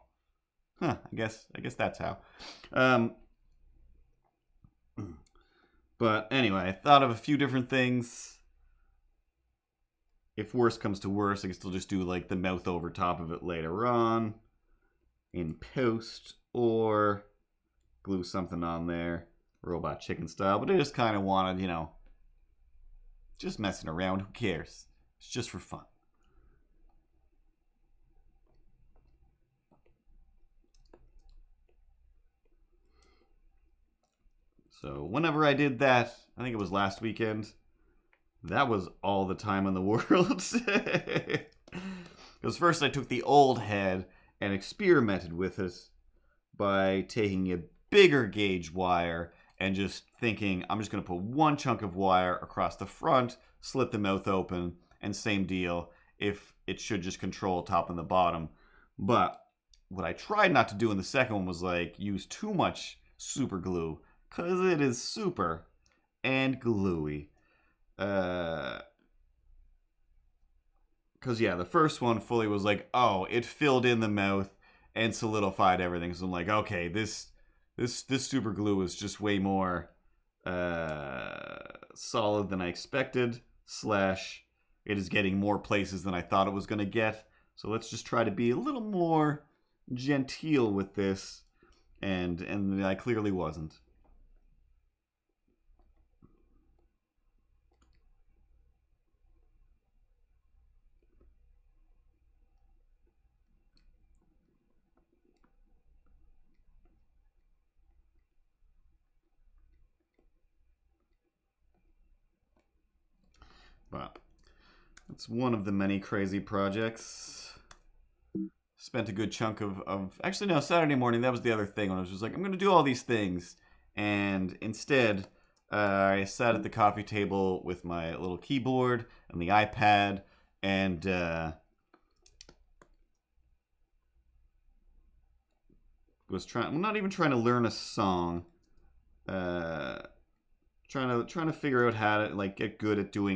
Huh, I guess that's how. But anyway, I thought of a few different things. If worse comes to worse, I can still just do like the mouth over top of it later on in post, or glue something on there, Robot Chicken style. But I just kind of wanted, just messing around. Who cares? It's just for fun. So whenever I did that, I think it was last weekend, that was all the time in the world. Because first I took the old head and experimented with it by taking a bigger gauge wire and just thinking, I'm just going to put one chunk of wire across the front, slit the mouth open, and same deal, if it should just control top and the bottom. But what I tried not to do in the second one was like use too much super glue, because it is super and gluey. Because yeah, the first one fully was like, oh, it filled in the mouth and solidified everything. So I'm like, okay, this super glue is just way more solid than I expected, / it is getting more places than I thought it was going to get. So let's just try to be a little more genteel with this, and I clearly wasn't. But it's one of the many crazy projects. Spent a good chunk of actually, no, Saturday morning, that was the other thing, when I was just like, I'm going to do all these things. And instead, I sat at the coffee table with my little keyboard and the iPad, and was not even trying to learn a song. Trying to figure out how to like get good at do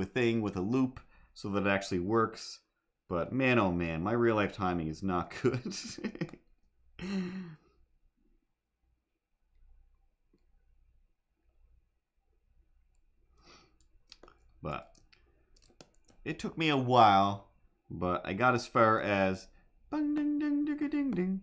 a thing with a loop so that it actually works. But man, oh man, my real life timing is not good. But it took me a while, but I got as far as bang ding ding ding ding ding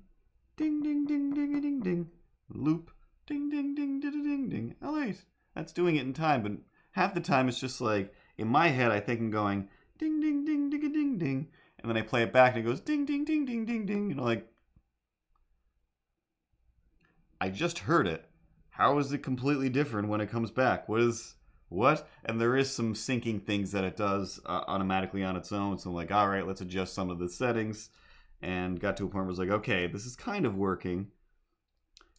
ding ding ding ding ding ding loop. Ding, ding, ding, ding, ding, ding. Oh, wait. That's doing it in time, but half the time it's just like, in my head, I think I'm going, ding, ding, ding, ding, ding, ding. And then I play it back and it goes, ding, ding, ding, ding, ding, ding. Like, I just heard it. How is it completely different when it comes back? What? And there is some syncing things that it does automatically on its own. So I'm like, all right, let's adjust some of the settings. And got to a point where I was like, okay, this is kind of working.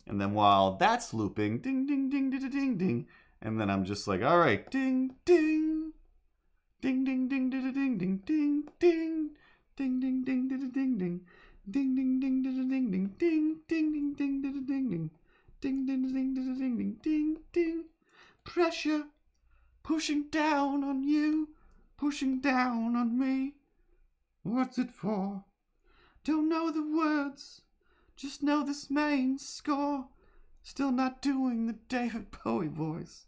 And then while that's looping, ding, ding, ding, ding, ding, ding. And then I'm just like, all right, ding, ding. Ding, ding, ding, ding, ding, ding, ding, ding. Ding, ding, ding, ding, ding, ding. Ding, ding, ding, ding, ding, ding, ding, ding, ding, ding, ding, ding, ding. Ding, ding, ding, ding, ding, ding, ding, ding. Pressure pushing down on you, pushing down on me. What's it for? Don't know the words, just know this main score. Still not doing the David Bowie voice.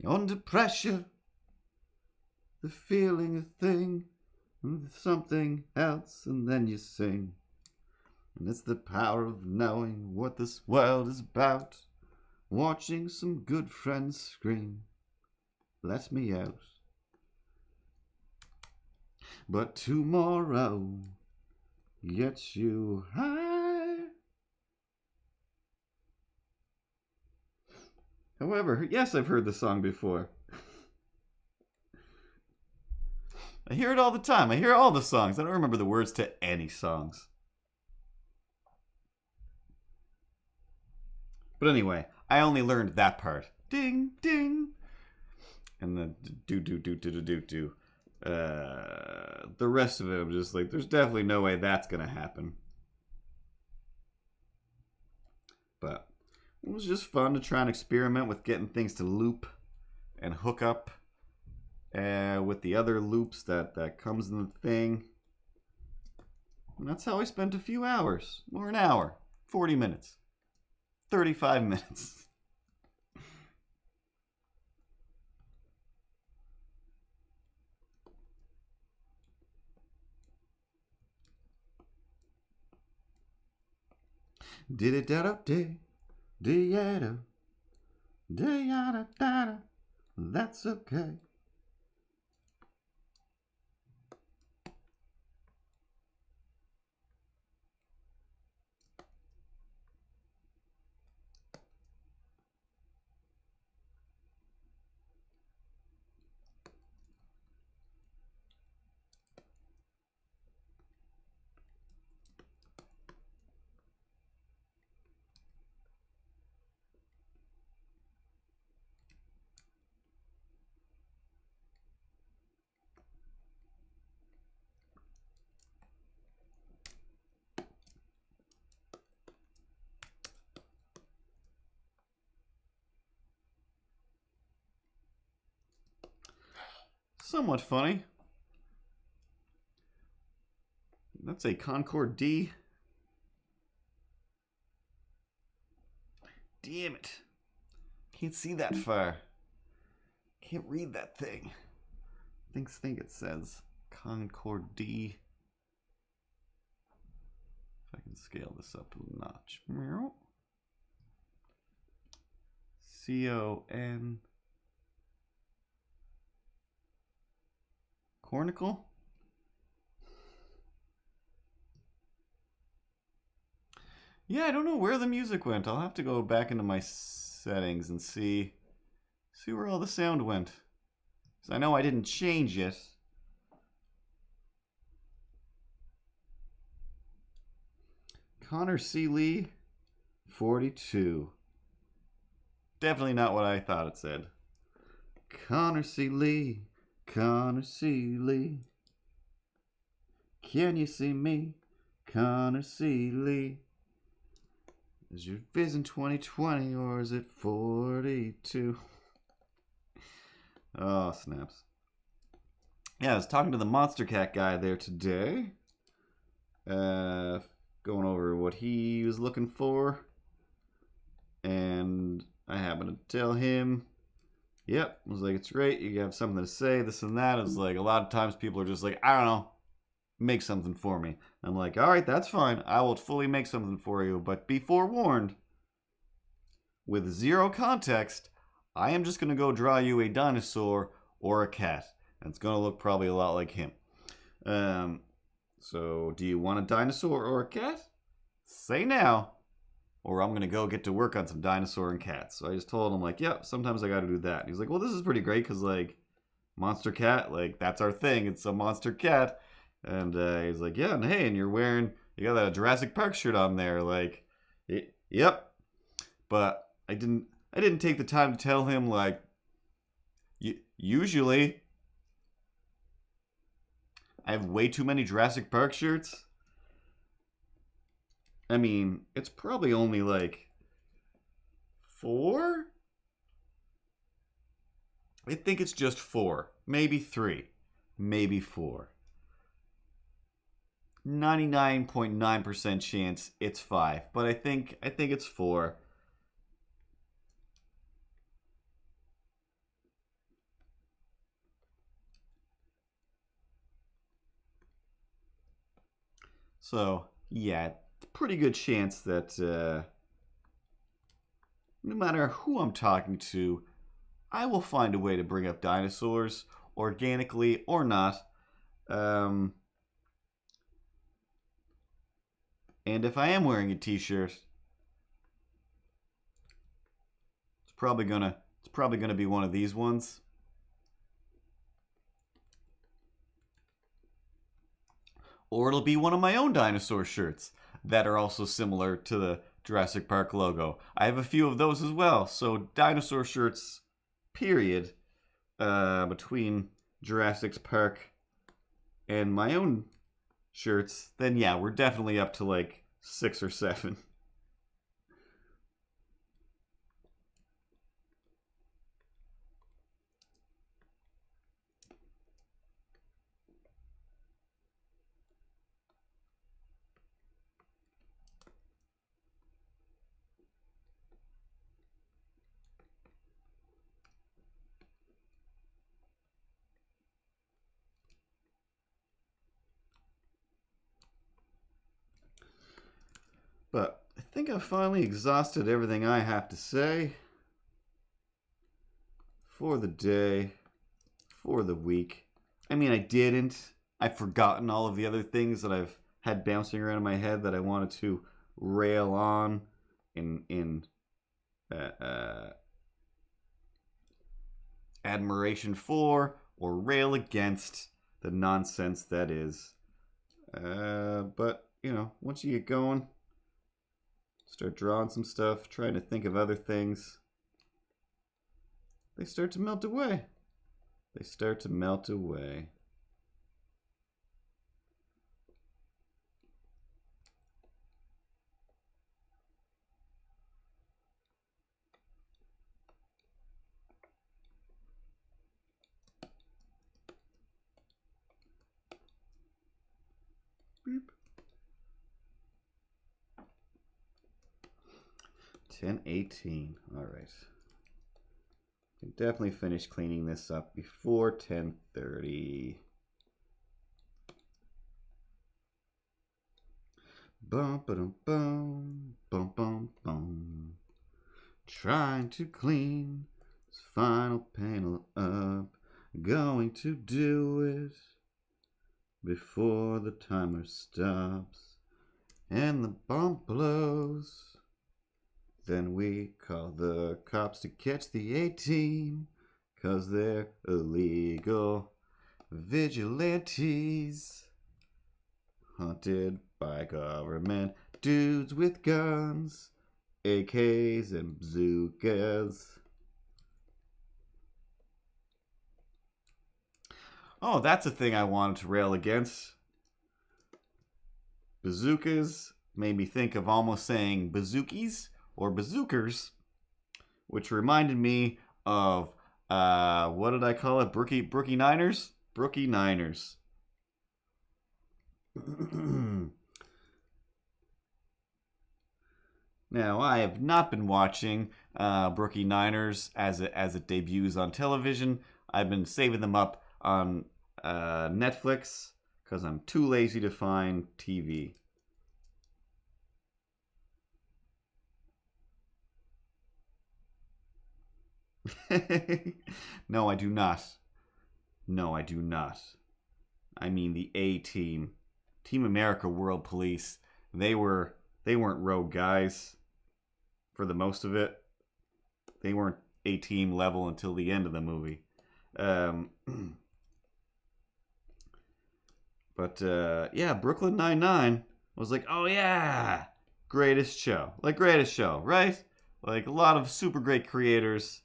Under pressure, the feeling a thing, something else, and then you sing. And it's the power of knowing what this world is about. Watching some good friends scream. Let me out. But tomorrow gets you high. However, yes, I've heard the song before. I hear it all the time. I hear all the songs. I don't remember the words to any songs. But anyway, I only learned that part. Ding, ding. And then do. The rest of it, I'm just like, there's definitely no way that's going to happen. But it was just fun to try and experiment with getting things to loop and hook up with the other loops that comes in the thing. And that's how I spent a few hours, or an hour, 40 minutes, 35 minutes. Did it da da da da da. That's okay. Somewhat funny. That's a Concord D. Damn it. Can't see that far. Can't read that thing. I think it says Concord D. If I can scale this up a notch. C-O-N... Cornicle? Yeah, I don't know where the music went. I'll have to go back into my settings and see where all the sound went. Because I know I didn't change it. Connor C. Lee, 42. Definitely not what I thought it said. Connor C. Lee. Connor C. Lee. Can you see me? Connor C. Lee. Is your vision 2020 or is it 42? Oh, snaps. Yeah, I was talking to the Monster Cat guy there today. Going over what he was looking for. And I happened to tell him, yep, I was like, it's great, you have something to say, this and that. It was like, a lot of times people are just like, I don't know, make something for me. I'm like, all right, that's fine. I will fully make something for you, but be forewarned, with zero context, I am just going to go draw you a dinosaur or a cat. And it's going to look probably a lot like him. So, do you want a dinosaur or a cat? Say now. or I'm gonna go get to work on some dinosaur and cats. So I just told him like, yeah, sometimes I got to do that. And he's like, well, this is pretty great because like monster cat, like that's our thing. It's a monster cat. And he's like, yeah, and hey, and you got that Jurassic Park shirt on there, like, yep. But I didn't take the time to tell him like, usually I have way too many Jurassic Park shirts. I mean, it's probably only like 4? I think it's just 4. Maybe 3. Maybe 4. 99.9% chance it's 5. But I think it's 4. So, yeah, pretty good chance that no matter who I'm talking to, I will find a way to bring up dinosaurs, organically or not. And if I am wearing a t-shirt, it's probably gonna be one of these ones. Or it'll be one of my own dinosaur shirts that are also similar to the Jurassic Park logo. I have a few of those as well. So dinosaur shirts, period, between Jurassic Park and my own shirts, then yeah, we're definitely up to like 6 or 7. But I think I've finally exhausted everything I have to say for the day, for the week. I mean, I didn't. I've forgotten all of the other things that I've had bouncing around in my head that I wanted to rail on in admiration for or rail against the nonsense that is. But, you know, once you get going, start drawing some stuff, trying to think of other things, they start to melt away. They start to melt away. Beep. 10:18. All right. Can definitely finish cleaning this up before 10:30. Bum bum bum bum bum bum. Trying to clean this final panel up. Going to do it before the timer stops and the bomb blows. Then we call the cops to catch the A-team, 'cause they're illegal vigilantes, hunted by government dudes with guns, AKs and bazookas. Oh, that's a thing I wanted to rail against. Bazookas made me think of almost saying bazookies or bazookers, which reminded me of, what did I call it? Brookie Niners? Brookie Niners. Now, I have not been watching Brookie Niners as it debuts on television. I've been saving them up on Netflix because I'm too lazy to find TV. No, I do not. No, I do not. I mean the A-Team. Team America World Police. They weren't rogue guys. for the most of it. They weren't A-team level until the end of the movie. But yeah, Brooklyn Nine-Nine was like, oh yeah, greatest show. Like, greatest show, right? Like, a lot of super great creators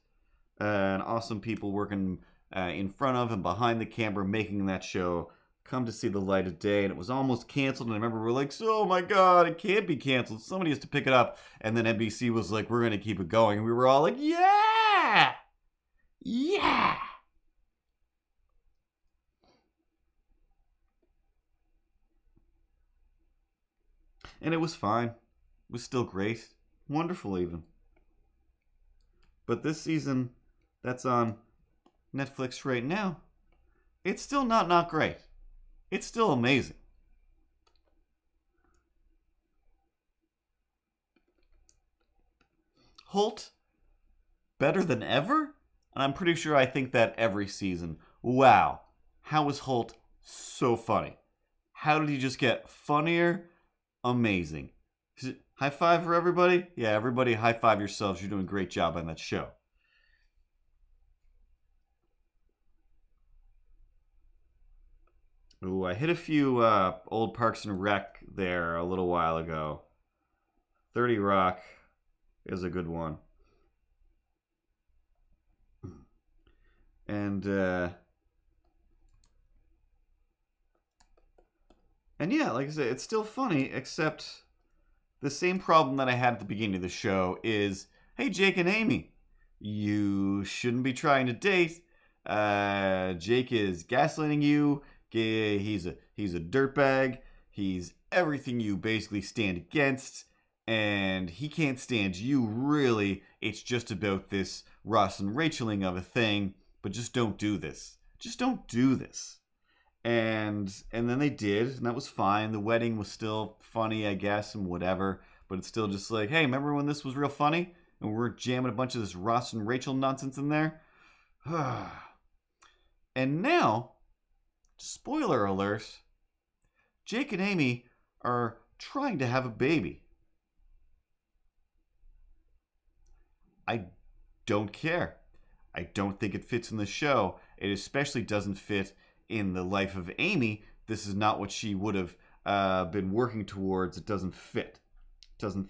and awesome people working in front of and behind the camera making that show come to see the light of day. And it was almost canceled. And I remember we were like, oh my God, it can't be canceled. Somebody has to pick it up. And then NBC was like, we're going to keep it going. And we were all like, yeah! Yeah! And it was fine. It was still great. Wonderful, even. But this season, that's on Netflix right now, it's still not great. It's still amazing. Holt, better than ever? And I'm pretty sure I think that every season. Wow. How was Holt so funny? How did he just get funnier? Amazing. High five for everybody? Yeah, everybody high five yourselves. You're doing a great job on that show. Ooh, I hit a few old Parks and Rec there a little while ago. 30 Rock is a good one. And yeah, like I said, it's still funny, except the same problem that I had at the beginning of the show is, hey, Jake and Amy, you shouldn't be trying to date. Jake is gaslighting you. He's a dirtbag. He's everything you basically stand against, and he can't stand you, really. It's just about this Ross and Racheling of a thing, but just don't do this. Just don't do this. And then they did, and that was fine. The wedding was still funny, I guess, and whatever, but it's still just like, hey, remember when this was real funny? And we're jamming a bunch of this Ross and Rachel nonsense in there? And now, spoiler alert, Jake and Amy are trying to have a baby. I don't care. I don't think it fits in the show. It especially doesn't fit in the life of Amy. This is not what she would have been working towards. It doesn't fit. It doesn't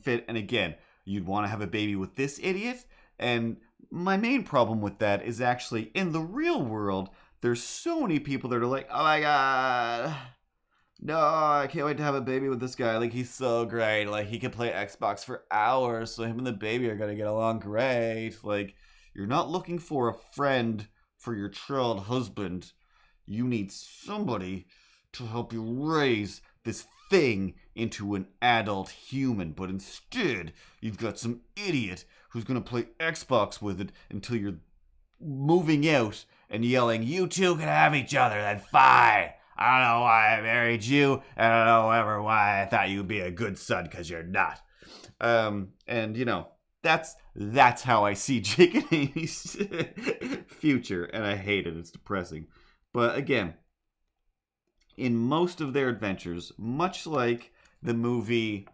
fit. And again, you'd want to have a baby with this idiot? And my main problem with that is actually in the real world, there's so many people that are like, oh my God, no, I can't wait to have a baby with this guy. Like, he's so great. Like, he can play Xbox for hours, so him and the baby are going to get along great. Like, you're not looking for a friend for your child husband. You need somebody to help you raise this thing into an adult human. But instead, you've got some idiot who's going to play Xbox with it until you're moving out and yelling, you two can have each other, then fine. I don't know why I married you, and I don't know ever why I thought you'd be a good son, because you're not. And, you know, that's how I see Jake and Amy's future, and I hate it. It's depressing. But again, in most of their adventures, much like the movie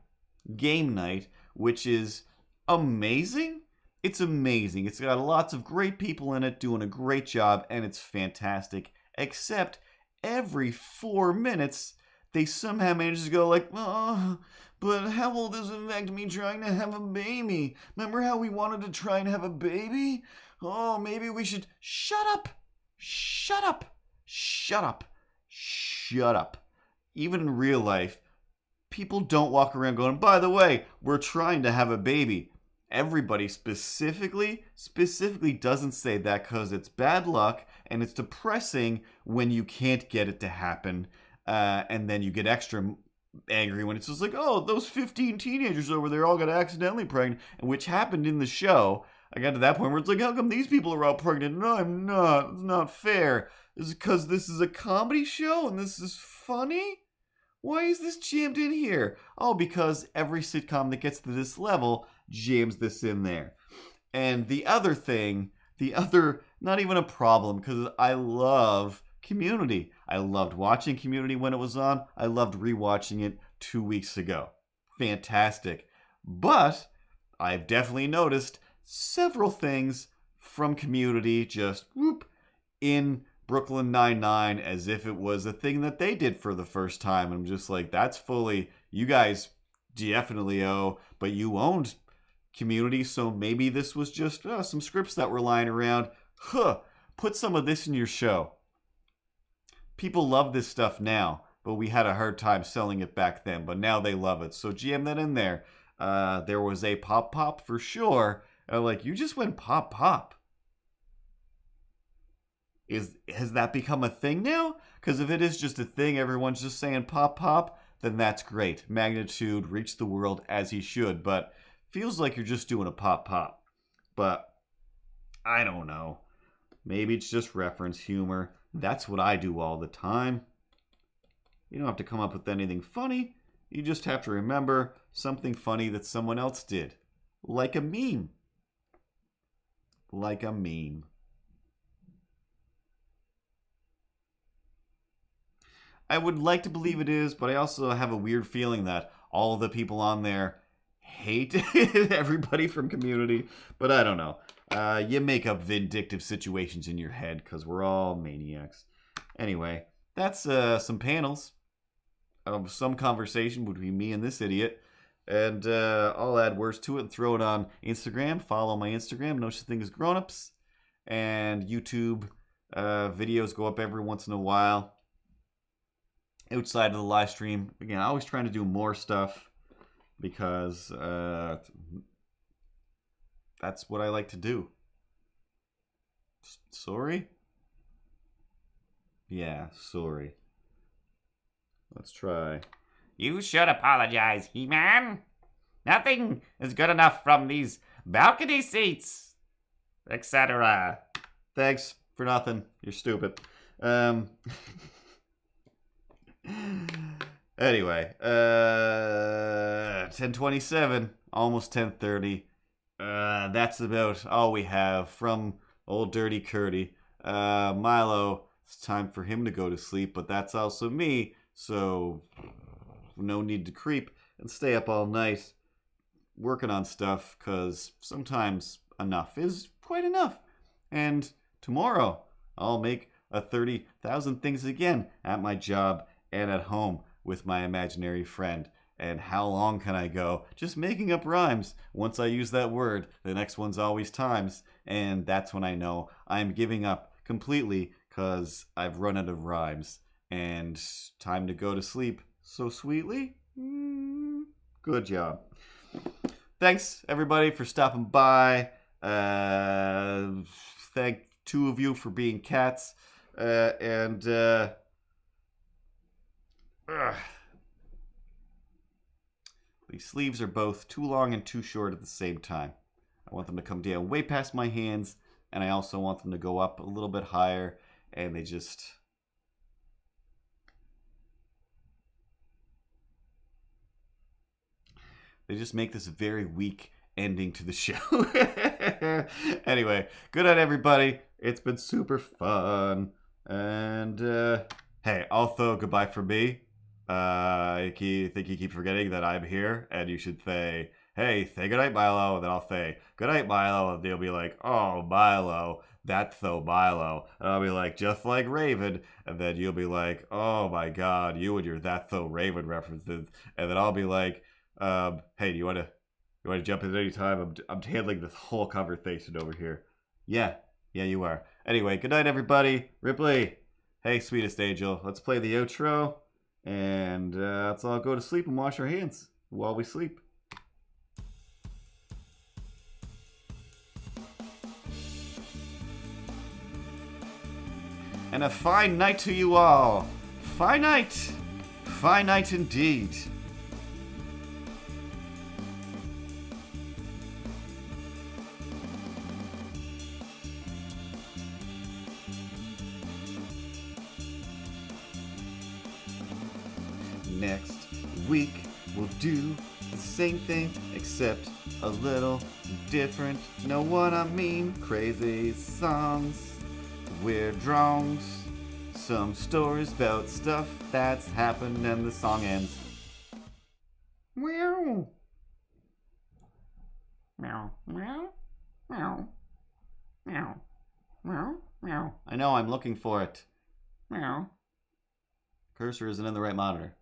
Game Night, which is amazing, it's amazing. It's got lots of great people in it doing a great job, and it's fantastic, except every 4 minutes, they somehow manage to go like, oh, but how will this affect me trying to have a baby? Remember how we wanted to try and have a baby? Oh, maybe we should... Shut up! Shut up! Shut up! Shut up. Even in real life, people don't walk around going, by the way, we're trying to have a baby. Everybody specifically doesn't say that because it's bad luck and it's depressing when you can't get it to happen. And then you get extra angry when it's just like, oh, those 15 teenagers over there all got accidentally pregnant, and which happened in the show. I got to that point where it's like, how come these people are all pregnant? No, I'm not. It's not fair. Is it because this is a comedy show and this is funny? Why is this jammed in here? Oh, because every sitcom that gets to this level jams this in there. And the other thing, not even a problem, because I love Community. I loved watching Community when it was on. I loved rewatching it 2 weeks ago. Fantastic. But I've definitely noticed several things from Community just whoop in Brooklyn Nine-Nine as if it was a thing that they did for the first time. I'm just like, that's fully, you guys definitely owe, but you owned Community, so maybe this was just some scripts that were lying around. Put some of this in your show. People love this stuff now, but we had a hard time selling it back then, but now they love it. So jam that in there. There was a pop pop for sure. And I'm like, you just went pop pop. Has that become a thing now? Because if it is just a thing, everyone's just saying pop pop, then that's great. Magnitude reached the world as he should, but feels like you're just doing a pop pop. But I don't know. Maybe it's just reference humor. That's what I do all the time. You don't have to come up with anything funny. You just have to remember something funny that someone else did. Like a meme. Like a meme. I would like to believe it is, but I also have a weird feeling that all of the people on there hate everybody from Community. But I don't know. You make up vindictive situations in your head because we're all maniacs. Anyway, that's some panels of some conversation between me and this idiot. And I'll add words to it and throw it on Instagram. Follow my Instagram, no such thing as grownups. And YouTube videos go up every once in a while. Outside of the live stream. Again, always trying to do more stuff because that's what I like to do. Sorry? Yeah, sorry. Let's try. You should apologize, He-Man. Nothing is good enough from these balcony seats, etc. Thanks for nothing. You're stupid. Anyway, 10:27, almost 10:30. That's about all we have from old Dirty Curdy. Milo, it's time for him to go to sleep, but that's also me, so no need to creep and stay up all night working on stuff, because sometimes enough is quite enough. And tomorrow, I'll make a 30,000 things again at my job and at home with my imaginary friend. And how long can I go just making up rhymes? Once I use that word, the next one's always times, and that's when I know I'm giving up completely because I've run out of rhymes. And time to go to sleep so sweetly. Good job. Thanks, everybody, for stopping by. Thank two of you for being cats. These sleeves are both too long and too short at the same time. I want them to come down way past my hands, and I also want them to go up a little bit higher, and they just make this a very weak ending to the show. Anyway, good night, everybody. It's been super fun. And, hey, also, goodbye from me. I think you keep forgetting that I'm here, and you should say, hey, say goodnight, Milo, and then I'll say, goodnight, Milo, and they'll be like, oh, Milo, that's so Milo. And I'll be like, just like Raven, and then you'll be like, oh my god, you and your that's so Raven references, and then I'll be like, hey, do you want to jump in at any time? I'm handling this whole conversation over here. Yeah, you are. Anyway, good night, everybody. Ripley, hey, sweetest angel, let's play the outro, and let's all go to sleep and wash our hands while we sleep. And a fine night to you all. Fine night. Fine night indeed. Next week we'll do the same thing except a little different. Know what I mean? Crazy songs, weird drawings, some stories about stuff that's happened, and the song ends. Meow. Meow, meow, meow, meow, meow, meow, I know, I'm looking for it. meow. Cursor isn't in the right monitor.